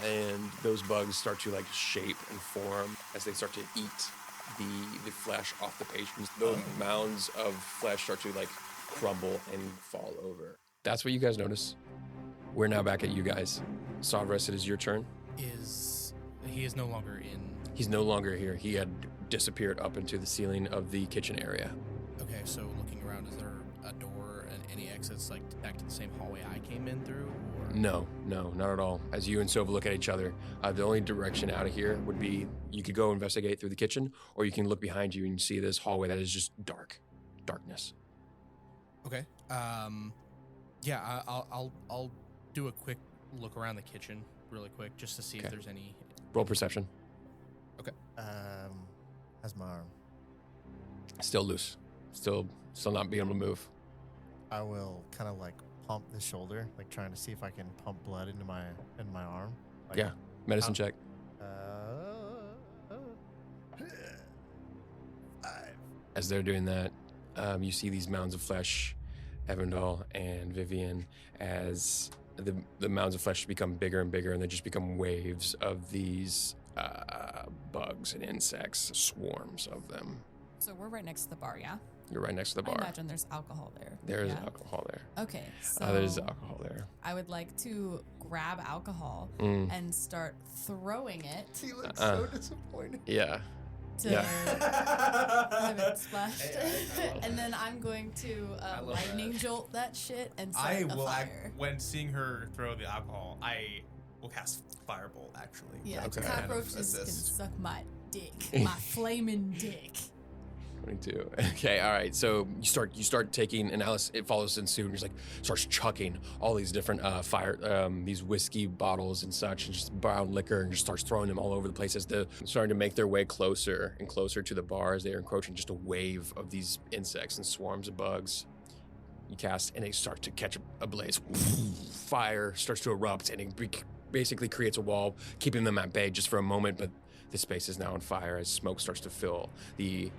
And those bugs start to shape and form as they start to eat the flesh off the patrons. Those mounds of flesh start to crumble and fall over. That's what you guys notice. We're now back at you guys. Sovearis, it is your turn. He is no longer in. He's no longer here. He had disappeared up into the ceiling of the kitchen area. Okay, so looking around, is there a door and any exits like back to the same hallway I came in through? Or? No, not at all. As you and Sovah look at each other, the only direction out of here would be you could go investigate through the kitchen, or you can look behind you and see this hallway that is just darkness. Okay. Yeah, I'll do a quick look around the kitchen really quick just to see if there's any. Roll perception. Okay. How's my arm? Still loose. Still not being able to move. I will kind of like pump the shoulder, like trying to see if I can pump blood into my arm. Like, Yeah. Medicine check. 5. As they're doing that, you see these mounds of flesh, Evindal and Vivian, as the mounds of flesh become bigger and bigger, and they just become waves of these bugs and insects, swarms of them. So we're right next to the bar, yeah? You're right next to the bar. I imagine there's alcohol there. There is yeah? alcohol there. Okay, so There's alcohol there. I would like to grab alcohol and start throwing it He looks so disappointed. Yeah. to have it splashed. And then I'm going to lightning jolt that shit and start I a will fire. when seeing her throw the alcohol, I will cast Firebolt, actually. Yeah, Okay. cockroaches can suck my dick. My flaming dick. 22. Okay, all right. So you start taking, and Alice, it follows in suit, and just like starts chucking all these different these whiskey bottles and such, and just brown liquor, and just starts throwing them all over the place as they're starting to make their way closer and closer to the bar as they are encroaching just a wave of these insects and swarms of bugs. You cast, and they start to catch a blaze. Fire starts to erupt, and it basically creates a wall, keeping them at bay just for a moment, but the space is now on fire as smoke starts to fill the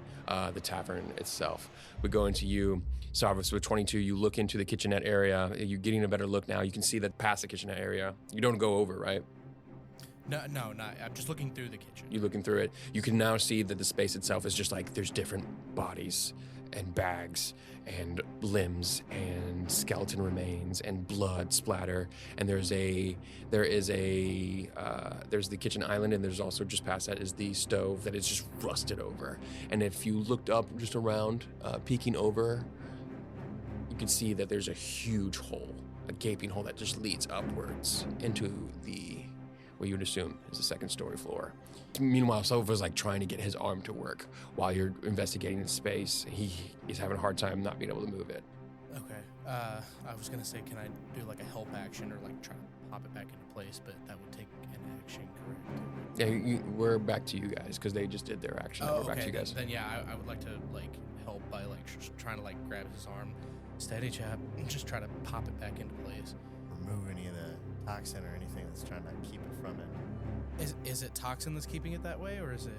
tavern itself. We go into you, Sovearis, with 22. You look into the kitchenette area. You're getting a better look now. You can see that past the kitchenette area. You don't go over, right? No, not. I'm just looking through the kitchen. You're looking through it. You can now see that the space itself is just like there's different bodies and bags and limbs and skeleton remains and blood splatter, and there's the kitchen island, and there's also just past that is the stove that is just rusted over. And if you looked up just around, peeking over, you can see that there's a huge hole, a gaping hole that just leads upwards into what you would assume is the second story floor. Meanwhile, Sovah's like trying to get his arm to work while you're investigating the space. He's having a hard time not being able to move it. Okay. I was gonna say, can I do like a help action or like try to pop it back into place? But that would take an action, correct? Yeah, we're back to you guys because they just did their action. Oh, We're back to you guys. Then yeah, I would like to like help by like trying to like grab his arm, steady chap, and just try to pop it back into place. Remove any of the toxin or anything that's trying to keep it from it. Is it toxin that's keeping it that way, or is it?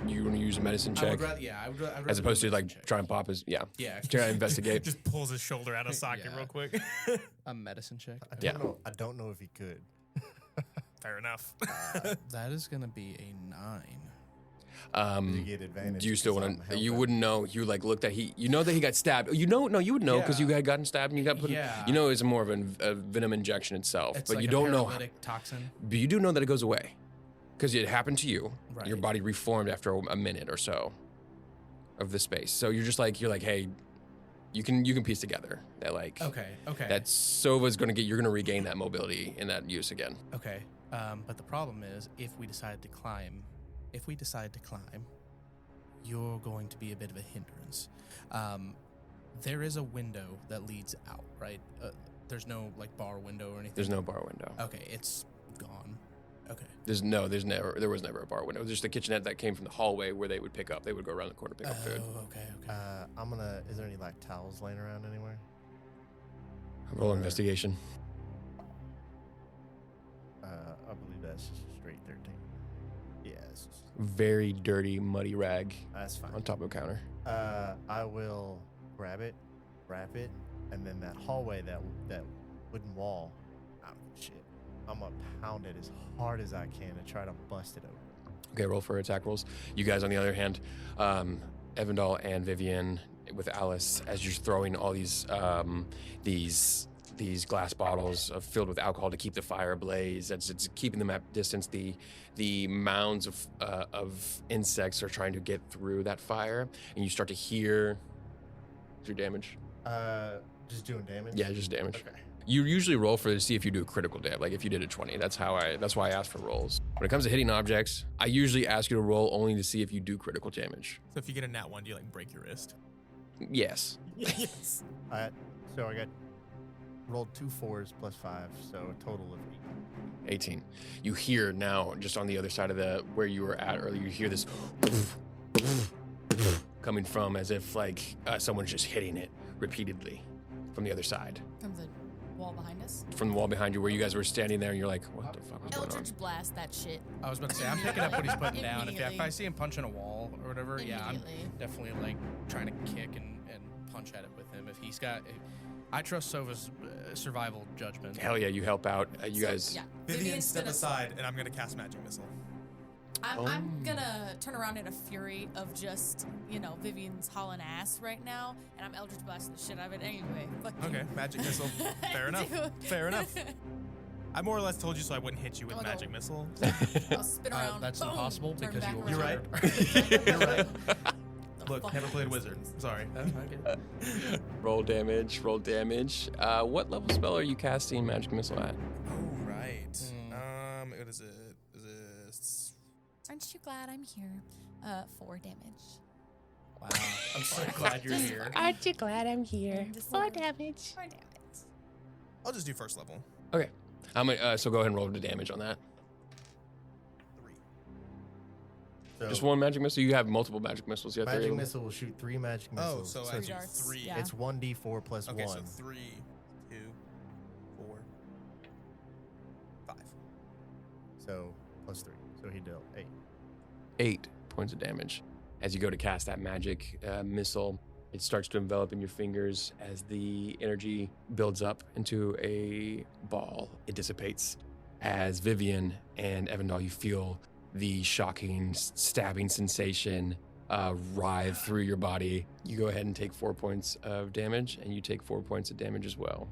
You want to use a medicine check? I would rather as opposed to do a like medicine check. try and pop his, yeah. Yeah. Try to investigate. Just pulls his shoulder out of socket Yeah. real quick. A medicine check. I don't know if he could. Fair enough. That is gonna be a 9. You get advantage. Do you still because want I'm to? held You up. wouldn't know. You like looked at you know that he got stabbed. You know, no, you would know because you Yeah. had gotten stabbed and you got put. Yeah. You know, it's more of a venom injection itself, It's but like you a don't know. paralytic toxin. But you do know that it goes away because it happened to you. Right. Your body reformed after a minute or so of the space. So you're like, hey, you can piece together that like Okay. that Sovah's gonna get. You're gonna regain that mobility and that use again. Okay. But the problem is, if we decide to climb, you're going to be a bit of a hindrance. There is a window that leads out, right? There's no like bar window or anything. There's no bar window. Okay, it's gone. Okay. There was never a bar window. There's just a kitchenette that came from the hallway where they would pick up. They would go around the corner to pick up food. Okay. Is there any like towels laying around anywhere? Roll investigation. I believe that's just a straight 13. Yeah, it's just, Very dirty, muddy rag that's fine. on top of a counter. I will grab it, wrap it, and then that hallway, that wooden wall, I don't give a shit. I'm gonna pound it as hard as I can to try to bust it open. Okay, roll for attack rolls. You guys, on the other hand, Evindal and Vivian, with Alice as you're throwing all these glass bottles filled with alcohol to keep the fire ablaze. It's keeping them at distance. The mounds of insects are trying to get through that fire, and you start to hear your damage. Just doing damage. Yeah, just damage. Okay. You usually roll to see if you do a critical damage. Like if you did a 20, that's why I asked for rolls. When it comes to hitting objects, I usually ask you to roll only to see if you do critical damage. So if you get a nat 1, do you like break your wrist? Yes. Yes. So I got rolled 2 4s plus 5, so a total of 18. You hear now, just on the other side of where you were at earlier, you hear this coming from as if like someone's just hitting it repeatedly from the other side. From the wall behind us. From the wall behind you where you guys were standing there and you're like, what the fuck was going on? Eldritch blast that shit. I was about to say, I'm picking up what he's putting down. If I Immediately. see him punching a wall or whatever, yeah, I'm Immediately. definitely like trying to kick and punch at it with him. If he's got, I trust Sovah's survival judgment. Hell yeah, you help out. You So, guys. Yeah. Vivian, Vivian's step gonna- aside, and I'm gonna cast magic missile. I'm gonna turn around in a fury of just, Vivian's hauling ass right now, and I'm Eldritch blasting the shit out of it anyway. Fuck you. Okay, magic missile. Fair enough. Dude. Fair enough. I more or less told you so I wouldn't hit you with I'm gonna magic go. missile. I'll spin around. That's boom, impossible turn because back you around. You're right. The You're right. fuck Look, never are played those wizard. things? Sorry. Roll damage. What level spell are you casting magic missile at? Oh, right. What is it? Aren't you glad I'm here? 4 damage. Wow, I'm so glad you're here. Aren't you glad I'm here? Just 4 like- damage. 4 damage. I'll just do first level. Okay. How many? So go ahead and roll the damage on that. 3. So Just one magic missile. You have multiple magic missiles. You have magic three. missile will shoot 3 magic Oh, missiles. so so I it's, do darts, 3. yeah. it's 1d4 plus Okay, 1. so 3, 2, 4, 5. So plus 3. So he dealt 8. 8 points of damage. As you go to cast that magic missile, it starts to envelop in your fingers. As the energy builds up into a ball, it dissipates. As Vivian and Evindal, you feel the shocking, stabbing sensation writhe through your body. You go ahead and take 4 points of damage, and you take 4 points of damage as well.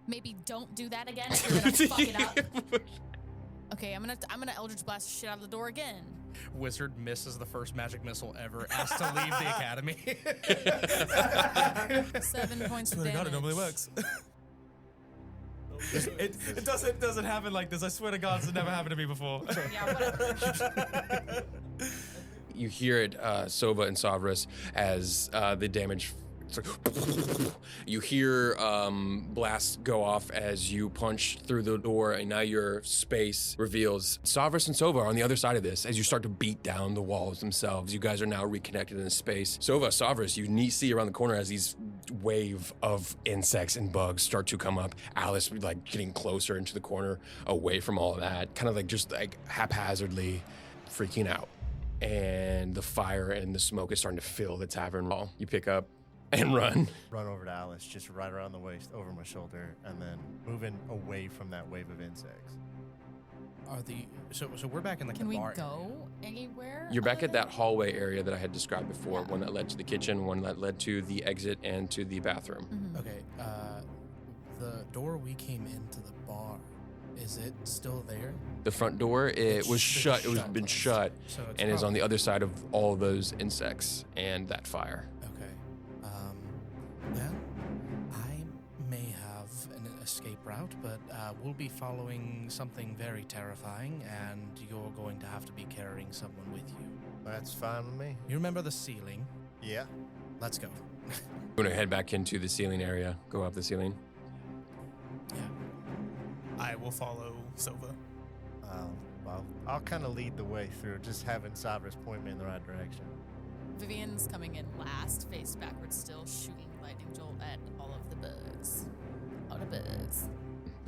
Maybe don't do that again if you're gonna fuck it up. Okay, I'm gonna Eldritch blast the shit out of the door again. Wizard misses the first magic missile ever, asked to leave the academy. 7 points of Swear to damage. God, it normally works. it doesn't happen like this. I swear to God, it's never happened to me before. Yeah, whatever. You hear it, Sovah and Sovearis, as the damage. It's like, you hear blasts go off as you punch through the door, and now your space reveals. Sovearis and Sovah are on the other side of this as you start to beat down the walls themselves. You guys are now reconnected in the space. Sovah, Sovearis, you see around the corner as these wave of insects and bugs start to come up. Alice like getting closer into the corner, away from all of that, kind of like just like haphazardly freaking out. And the fire and the smoke is starting to fill the tavern hall. You pick up and run. Run over to Alice, just right around the waist, over my shoulder, and then moving away from that wave of insects. So we're back in like Can the we bar go anywhere? You're back other at that than- hallway area that I had described before, Yeah. one that led to the kitchen, one that led to the exit and to the bathroom. Mhm. Okay, the door we came into the bar, is it still there? The front door, it was shut. It was been shut So it's and is on the probably- other side of all of those insects and that fire. Okay. Well, I may have an escape route, but we'll be following something very terrifying, and you're going to have to be carrying someone with you. That's fine with me. You remember the ceiling? Yeah. Let's go. We're gonna head back into the ceiling area. Go up the ceiling. Yeah. I will follow Sovah. Well, I'll kind of lead the way through, just having Sovearis point me in the right direction. Vivian's coming in last, face backwards still, shooting lightning jolt at all of the bugs. All the bugs.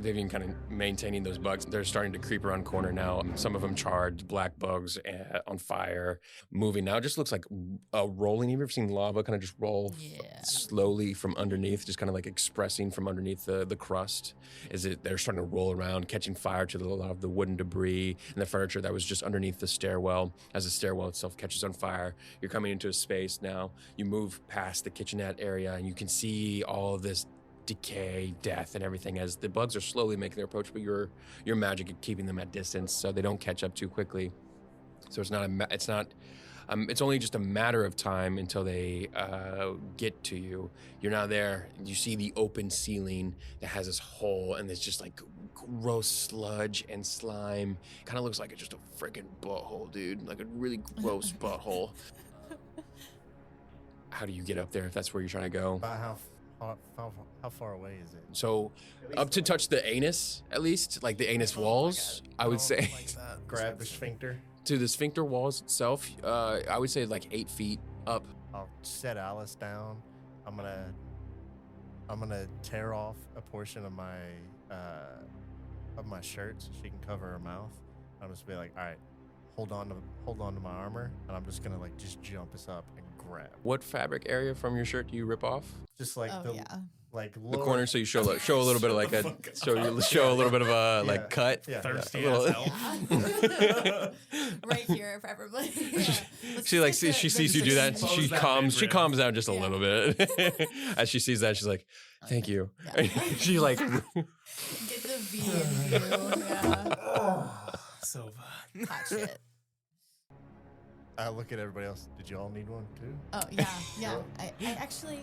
Vivian kind of maintaining those bugs. They're starting to creep around the corner now. Some of them charred, black bugs on fire, moving now. It just looks like rolling. Have you ever seen lava kind of just roll slowly from underneath, just kind of like expressing from underneath the crust? They're starting to roll around, catching fire to a lot of the wooden debris and the furniture that was just underneath the stairwell. As the stairwell itself catches on fire, you're coming into a space now. You move past the kitchenette area and you can see all of this decay, death, and everything as the bugs are slowly making their approach, but your magic is keeping them at distance so they don't catch up too quickly. So it's only just a matter of time until they get to you. You're now there. You see the open ceiling that has this hole, and there's just like gross sludge and slime. Kind of looks like it's just a freaking butthole, dude. Like a really gross butthole. How do you get up there if that's where you're trying to go? About how far away is it? So up to touch the anus, at least, like the anus walls, I would say. Like that. Grab the sphincter. To the sphincter walls itself, I would say like 8 feet up. I'll set Alice down. I'm gonna tear off a portion of my shirt so she can cover her mouth. I'm just be like, all right, hold on to my armor, and I'm just gonna like just jump us up and grab. What fabric area from your shirt do you rip off? Just like The corner, so you show a little bit of like show a little bit of a like cut. Yeah. Thirsty Yeah. as hell. Right here, preferably. She sees you do that. She calms down just a Yeah. little bit as she sees that. She's like, "Thank you." She like Get the Vivian view. Yeah. Sovah. Hot shit. I look at everybody else. Did you all need one too? Oh, yeah. I actually...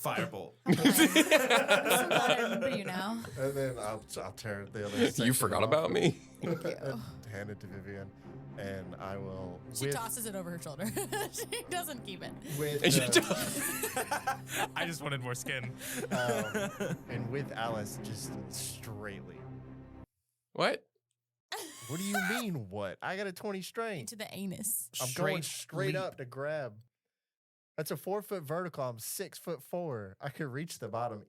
Firebolt. I'm glad I remember you now. And then I'll tear the other. you forgot about me. Thank you. And hand it to Vivian, and I will. She tosses it over her shoulder. She doesn't keep it. I just wanted more skin. And with Alice, just straightly. What? What do you mean? What? I got a 20 strength. Into the anus. I'm going Straight straight leap. up to grab. That's a 4-foot vertical. I'm 6'4". I could reach the bottom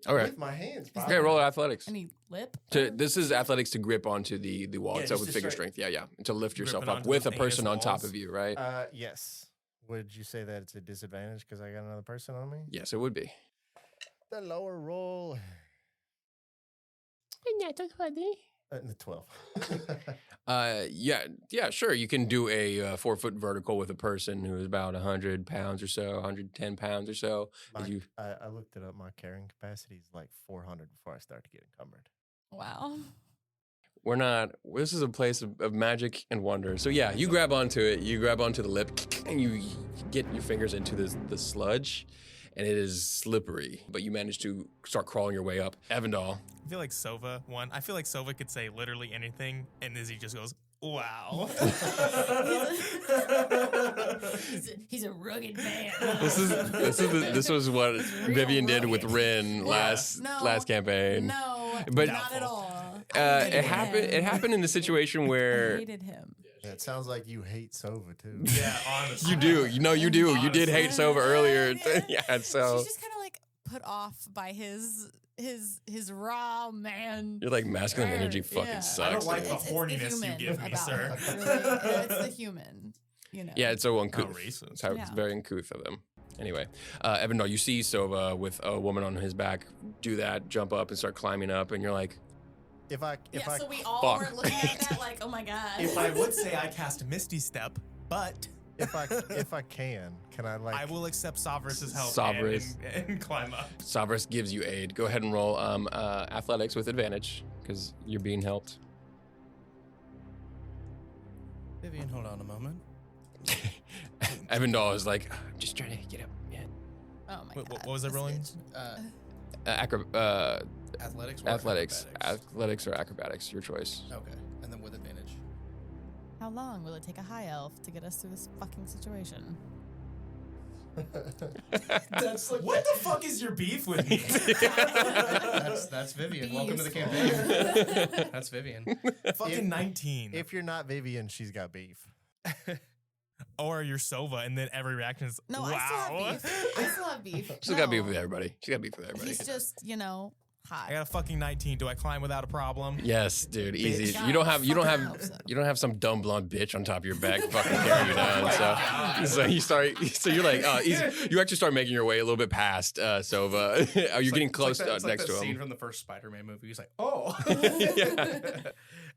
All right. with my hands. Okay, roll athletics. Any lip? This is athletics to grip onto the wall Yeah, itself just with to figure straight- strength. Yeah. To lift yourself Gripping up onto with a the person on anus top walls. of you, right? Yes. Would you say that it's a disadvantage because I got another person on me? Yes, it would be. The lower roll. The 12. Yeah, sure. You can do a 4-foot vertical with a person who is about 100 pounds or so, 110 pounds or so. I looked it up. My carrying capacity is like 400 before I start to get encumbered. Wow. This is a place of magic and wonder. So yeah, you grab onto it, you grab onto the lip, and you get your fingers into the sludge, and it is slippery, but you manage to start crawling your way up. Evindal. I feel like Sovah won. I feel like Sovah could say literally anything, and Izzi just goes, "Wow." He's a rugged man. This was what Vivian did with Rin last campaign. No, But- not at all. It happened in the situation I where hated him. Yeah, it sounds like you hate Sovah too. Yeah, honestly. you do. You do. You did hate Sovah earlier. Yeah, so She's just kind of like put off by his raw man. you're like masculine energy Yeah. fucking I sucks. I don't like dude. the horniness you human give me, about sir. her. Really, it's the human, you know. Yeah, it's so uncouth. racist. It's Yeah. very uncouth of them. Anyway, Evindal, you see Sovah with a woman on his back do that, jump up and start climbing up, and you're like, If I So we all Fuck. were looking at that like, oh my god. If I would say I cast Misty Step, but if I can I like I will accept Sovearis' help Sovearis. and climb up. Sovearis gives you aid. Go ahead and roll athletics with advantage because you're being helped. Vivian, hold on a moment. Evindal is like, I'm just trying to get up. Yeah. Oh my What god. was I this rolling? bitch. Athletics or Athletics. acrobatics? Athletics or acrobatics, your choice. Okay, and then with advantage. How long will it take a high elf to get us through this fucking situation? That's like, what the fuck is your beef with me? That's Vivian. Welcome to the Beefs. campaign. That's Vivian. Fucking 19. if you're not Vivian, she's got beef. Or you're Sovah, and then every reaction is, No, wow. I still have beef. She's got beef with everybody. She's got beef with everybody. He's just, I got a fucking 19. Do I climb without a problem? Yes, dude, easy. Bitch. You don't have Hope so. you don't have some dumb blonde bitch on top of your back fucking carrying you down. So you start. So you're like, easy. You actually start making your way a little bit past Sovah. You're getting close it's like next that to scene him. from the first Spider-Man movie. He's like, oh.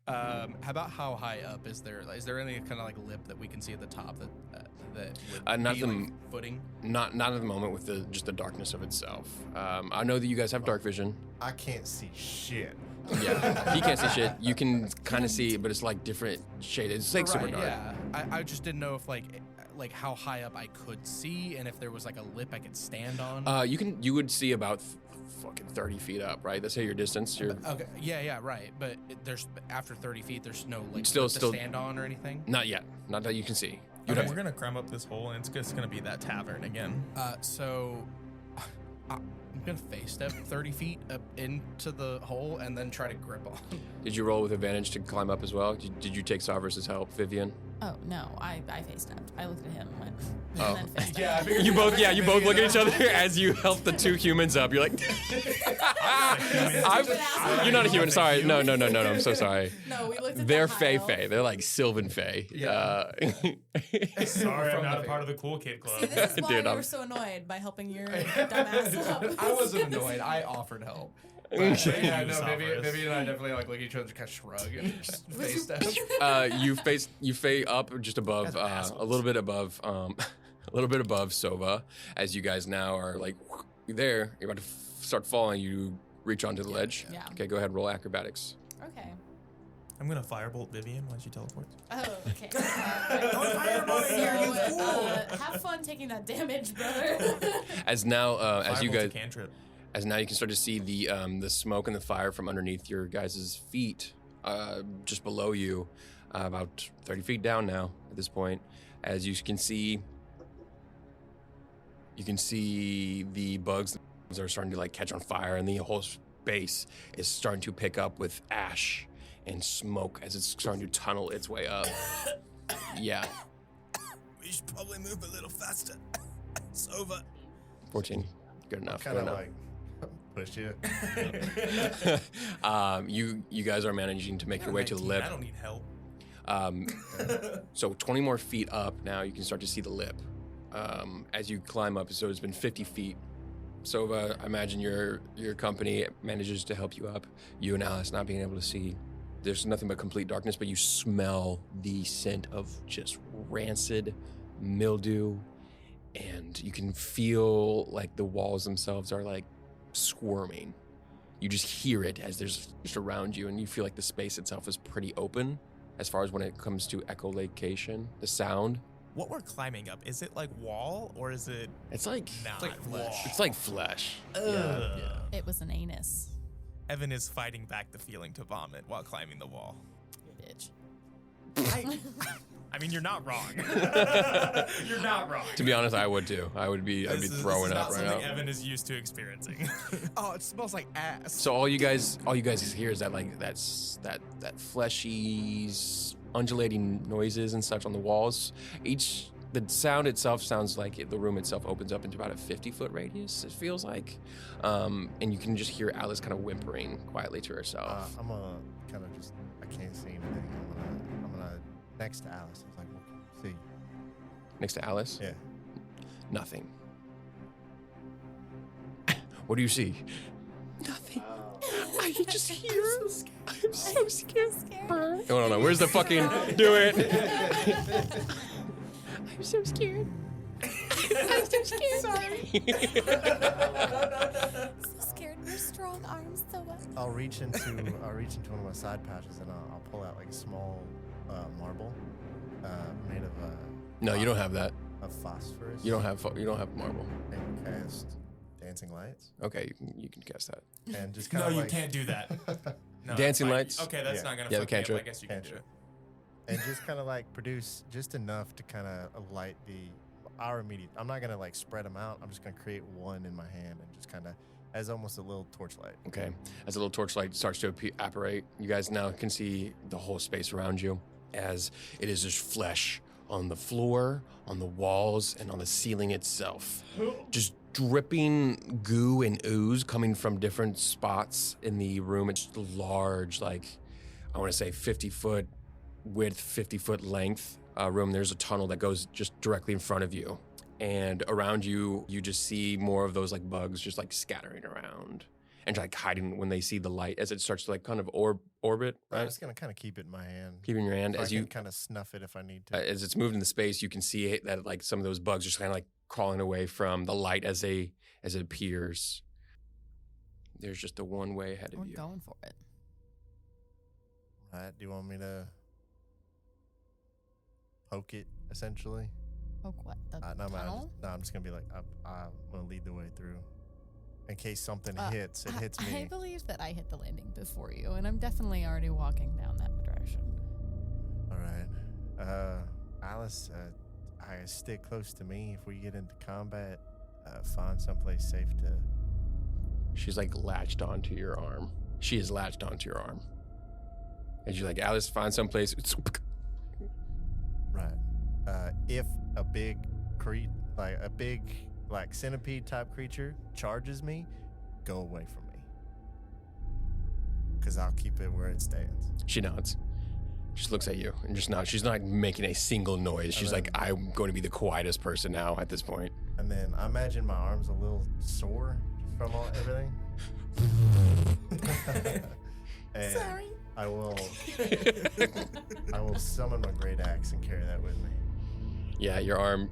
How about how high up is there? Is there any kind of like lip that we can see at the top that would Not be the like footing? Not at the moment with just the darkness of itself. I know that you guys have dark vision. I can't see shit. Yeah, he can't see shit. You can kind of see, but it's like different shade. It's like super dark. Yeah, I just didn't know if like how high up I could see, and if there was like a lip I could stand on. You would see about fucking 30 feet up, right? That's your distance. You're Okay, yeah, right. But there's after 30 feet, there's no like Still- lip to stand on or anything. not yet. Not that you can see. Okay, we're gonna climb up this hole, and it's just gonna be that tavern again. So I'm gonna face step 30 feet up into the hole and then try to grip on. Did you roll with advantage to climb up as well? Did you take Sovearis' help, Vivian? Oh, no. I face stepped. I looked at him and went, Oh. and then face stepped. Yeah, I figured You both look at each other as you help the two humans up. You're like, you're not a human. Sorry, no. I'm so sorry. No, we looked at They're the Fey high Fey. They're like Sylvan Fey. Yeah. Sorry, From I'm not the a part of the cool kid club. See, this is why Dude, we I'm- were so annoyed by helping your dumbass up. I wasn't annoyed. I offered help. But, yeah, no, Vivian and I definitely like look at each other and kind of shrug and just face step. You fey up just above, Guys are a little bit above, Sovah. As you guys now are like there, you're about to start falling. You reach onto the ledge. Yeah. Okay, go ahead, roll acrobatics. Okay. I'm gonna firebolt Vivian when she teleports. Oh, okay. Don't Have fun taking that damage, brother. As now, as you Firebolt's guys, a cantrip. as now you can start to see the smoke and the fire from underneath your guys' feet, just below you, about 30 feet down now at this point. As you can see the bugs are starting to like catch on fire, and the whole space is starting to pick up with ash and smoke as it's starting to tunnel its way up. Yeah, We should probably move a little faster. Sovah. 14, good enough. Kind Good of enough. like push you. You guys are managing to make your way to the 19, lip. I don't need help. So 20 more feet up now, you can start to see the lip. As you climb up, so it's been 50 feet. Sovah, I imagine your company manages to help you up. You and Alice not being able to see. There's nothing but complete darkness, but you smell the scent of just rancid mildew, and you can feel like the walls themselves are like squirming. You just hear it as there's just around you, and you feel like the space itself is pretty open as far as when it comes to echolocation, the sound. What we're climbing up, is it like wall or is it It's like not like flesh. wall? it's like flesh. Ugh. It was an anus, Evan is fighting back the feeling to vomit while climbing the wall. bitch. I mean, you're not wrong. You're not wrong. To be honest, I would too. I'd be throwing up right something now. Evan is used to experiencing. Oh, it smells like ass. So all you guys hear is that like that fleshy, undulating noises and such on the walls. The sound itself sounds like the room itself opens up into about a 50-foot radius. It feels like, and you can just hear Alice kind of whimpering quietly to herself. I'm gonna kind of just, I can't see anything. I'm gonna next to Alice. I was like, what can you see? Next to Alice, Yeah. nothing. What do you see? Nothing. I can just hear. I'm so scared. No. Where's the fucking? Do it. I'm so scared. I'm so scared. Sorry. So scared. Your strong arms, so what? I'll reach into one of my side pouches and I'll pull out like a small marble made of No, you don't have that. of phosphorus. You don't have marble. And cast dancing lights Okay, you can guess that. and just kind No, of you like can't do that. No, Dancing that's fine. lights? Okay, that's Yeah. not gonna Yeah, fuck the me up. cantrip. I guess you can do Cantrip. it. and just kind of like produce just enough to kind of light our immediate. I'm not gonna like spread them out. I'm just gonna create one in my hand and just kind of as almost a little torchlight. Okay. As a little torchlight starts to apparate, you guys now can see the whole space around you as it is just flesh on the floor, on the walls, and on the ceiling itself. Just dripping goo and ooze coming from different spots in the room. It's large, like, I want to say 50-foot width, 50-foot length room. There's a tunnel that goes just directly in front of you. And around you, you just see more of those like bugs just like scattering around and like hiding when they see the light as it starts to like kind of orbit, right? I'm just going to kind of keep it in my hand. Keep it in your hand So as I you can kind of snuff it if I need to. as it's moved into space. You can see it, that like some of those bugs just kind of like crawling away from the light as it appears. There's just the one way ahead of We're you. going for it. All right, do you want me to poke it, essentially? Poke what? The No, tunnel? I'm just going to be like, I'm going to lead the way through. In case something hits, it hits me. I believe that I hit the landing before you, and I'm definitely already walking down that direction. All right. Alice, I stick close to me. If we get into combat, find someplace safe to... She's like latched onto your arm. She is latched onto your arm. And she's like, Alice, find someplace. Right. If a big centipede type creature charges me, go away from me. Because I'll keep it where it stands. She nods. Just looks at you and just nods. She's not making a single noise. She's like, I'm going to be the quietest person now at this point. And then I imagine my arm's a little sore from everything. And Sorry. I will summon my great axe and carry that with me. Yeah, your arm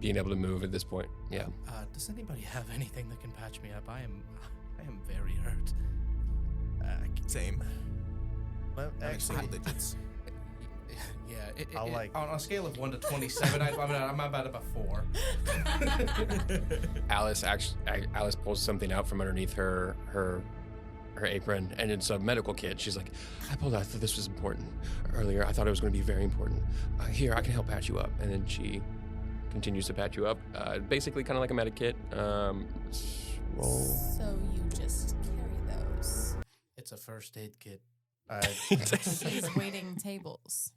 being able to move at this point. Yeah. Does anybody have anything that can patch me up? I am very hurt. Same. Well, I'm in actually, single digits. Yeah, I'll like- on a scale of 1 to 27, I'm about a 4. Alice pulls something out from underneath her apron, and it's a medical kit. She's like, I thought this was important earlier. I thought it was going to be very important. Here, I can help patch you up. And then she continues to patch you up. Basically, kind of like a medic kit. Roll. So you just carry those. It's a first aid kit She's waiting tables.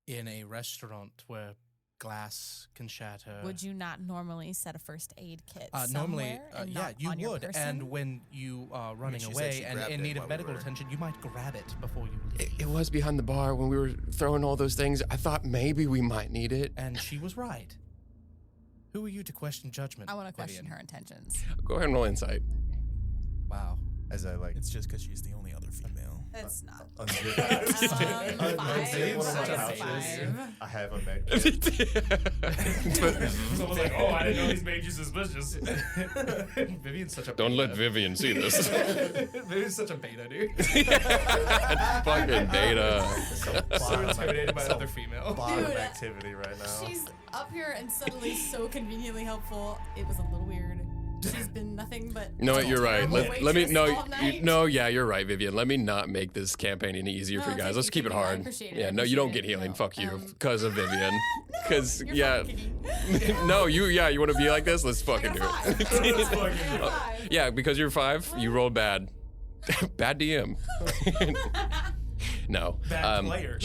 in a restaurant where glass can shatter. Would you not normally set a first aid kit Normally, somewhere and yeah, not you on your would. person? And when you are running she said away she and grabbed in it need while of we medical were- attention, you might grab it before you leave. It was behind the bar when we were throwing all those things. I thought maybe we might need it. And she was right. Who are you to question judgment? I want to question Vivian? her intentions. Go ahead and roll insight. Wow. as I like. It's just because she's the only other female. It's not. Unzip Five. one of my Minus pouches. 5. I have a med kit. Someone's like, oh, I didn't know these made you suspicious. Vivian's such a Don't beta. let Vivian see this. Vivian's such a beta, dude. Fucking beta. So intimidated by another female. Bottom Dude, activity right now. She's up here and suddenly so conveniently helpful. It was a little weird. She's been nothing but. No, you're right. terrible Let me. waitress No, all night. no. Yeah, you're right, Vivian. Let me not make this campaign any easier for No, you guys. thank Let's you, keep it thank you. I hard. appreciate it. Yeah, I no, you don't appreciate get it. healing. No, Fuck you, um, because of Vivian. Because You're yeah, fucking no, you. Yeah, you want to be like this? Let's fucking do I got it. a 5. I got a 5. Yeah, because you're 5, you rolled bad. Bad DM. No. Bad player.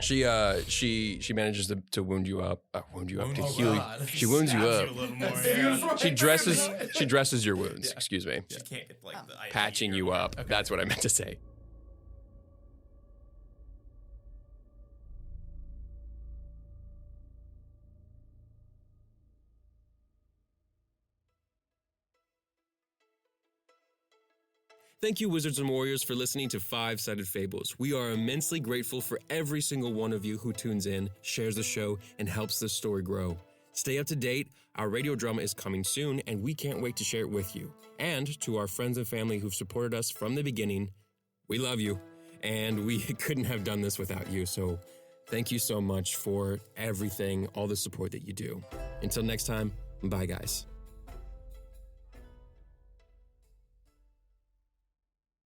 She manages to wound you up. To heal. God. She wounds you Stabs up. a little more, yeah. She dresses your wounds. Excuse me. She can't get like the IV Patching or you whatever. up. That's what I meant to say. Thank you, Wizards and Warriors, for listening to Five-Sided Fables. We are immensely grateful for every single one of you who tunes in, shares the show, and helps this story grow. Stay up to date. Our radio drama is coming soon, and we can't wait to share it with you. And to our friends and family who've supported us from the beginning, we love you, and we couldn't have done this without you. So thank you so much for everything, all the support that you do. Until next time, bye, guys.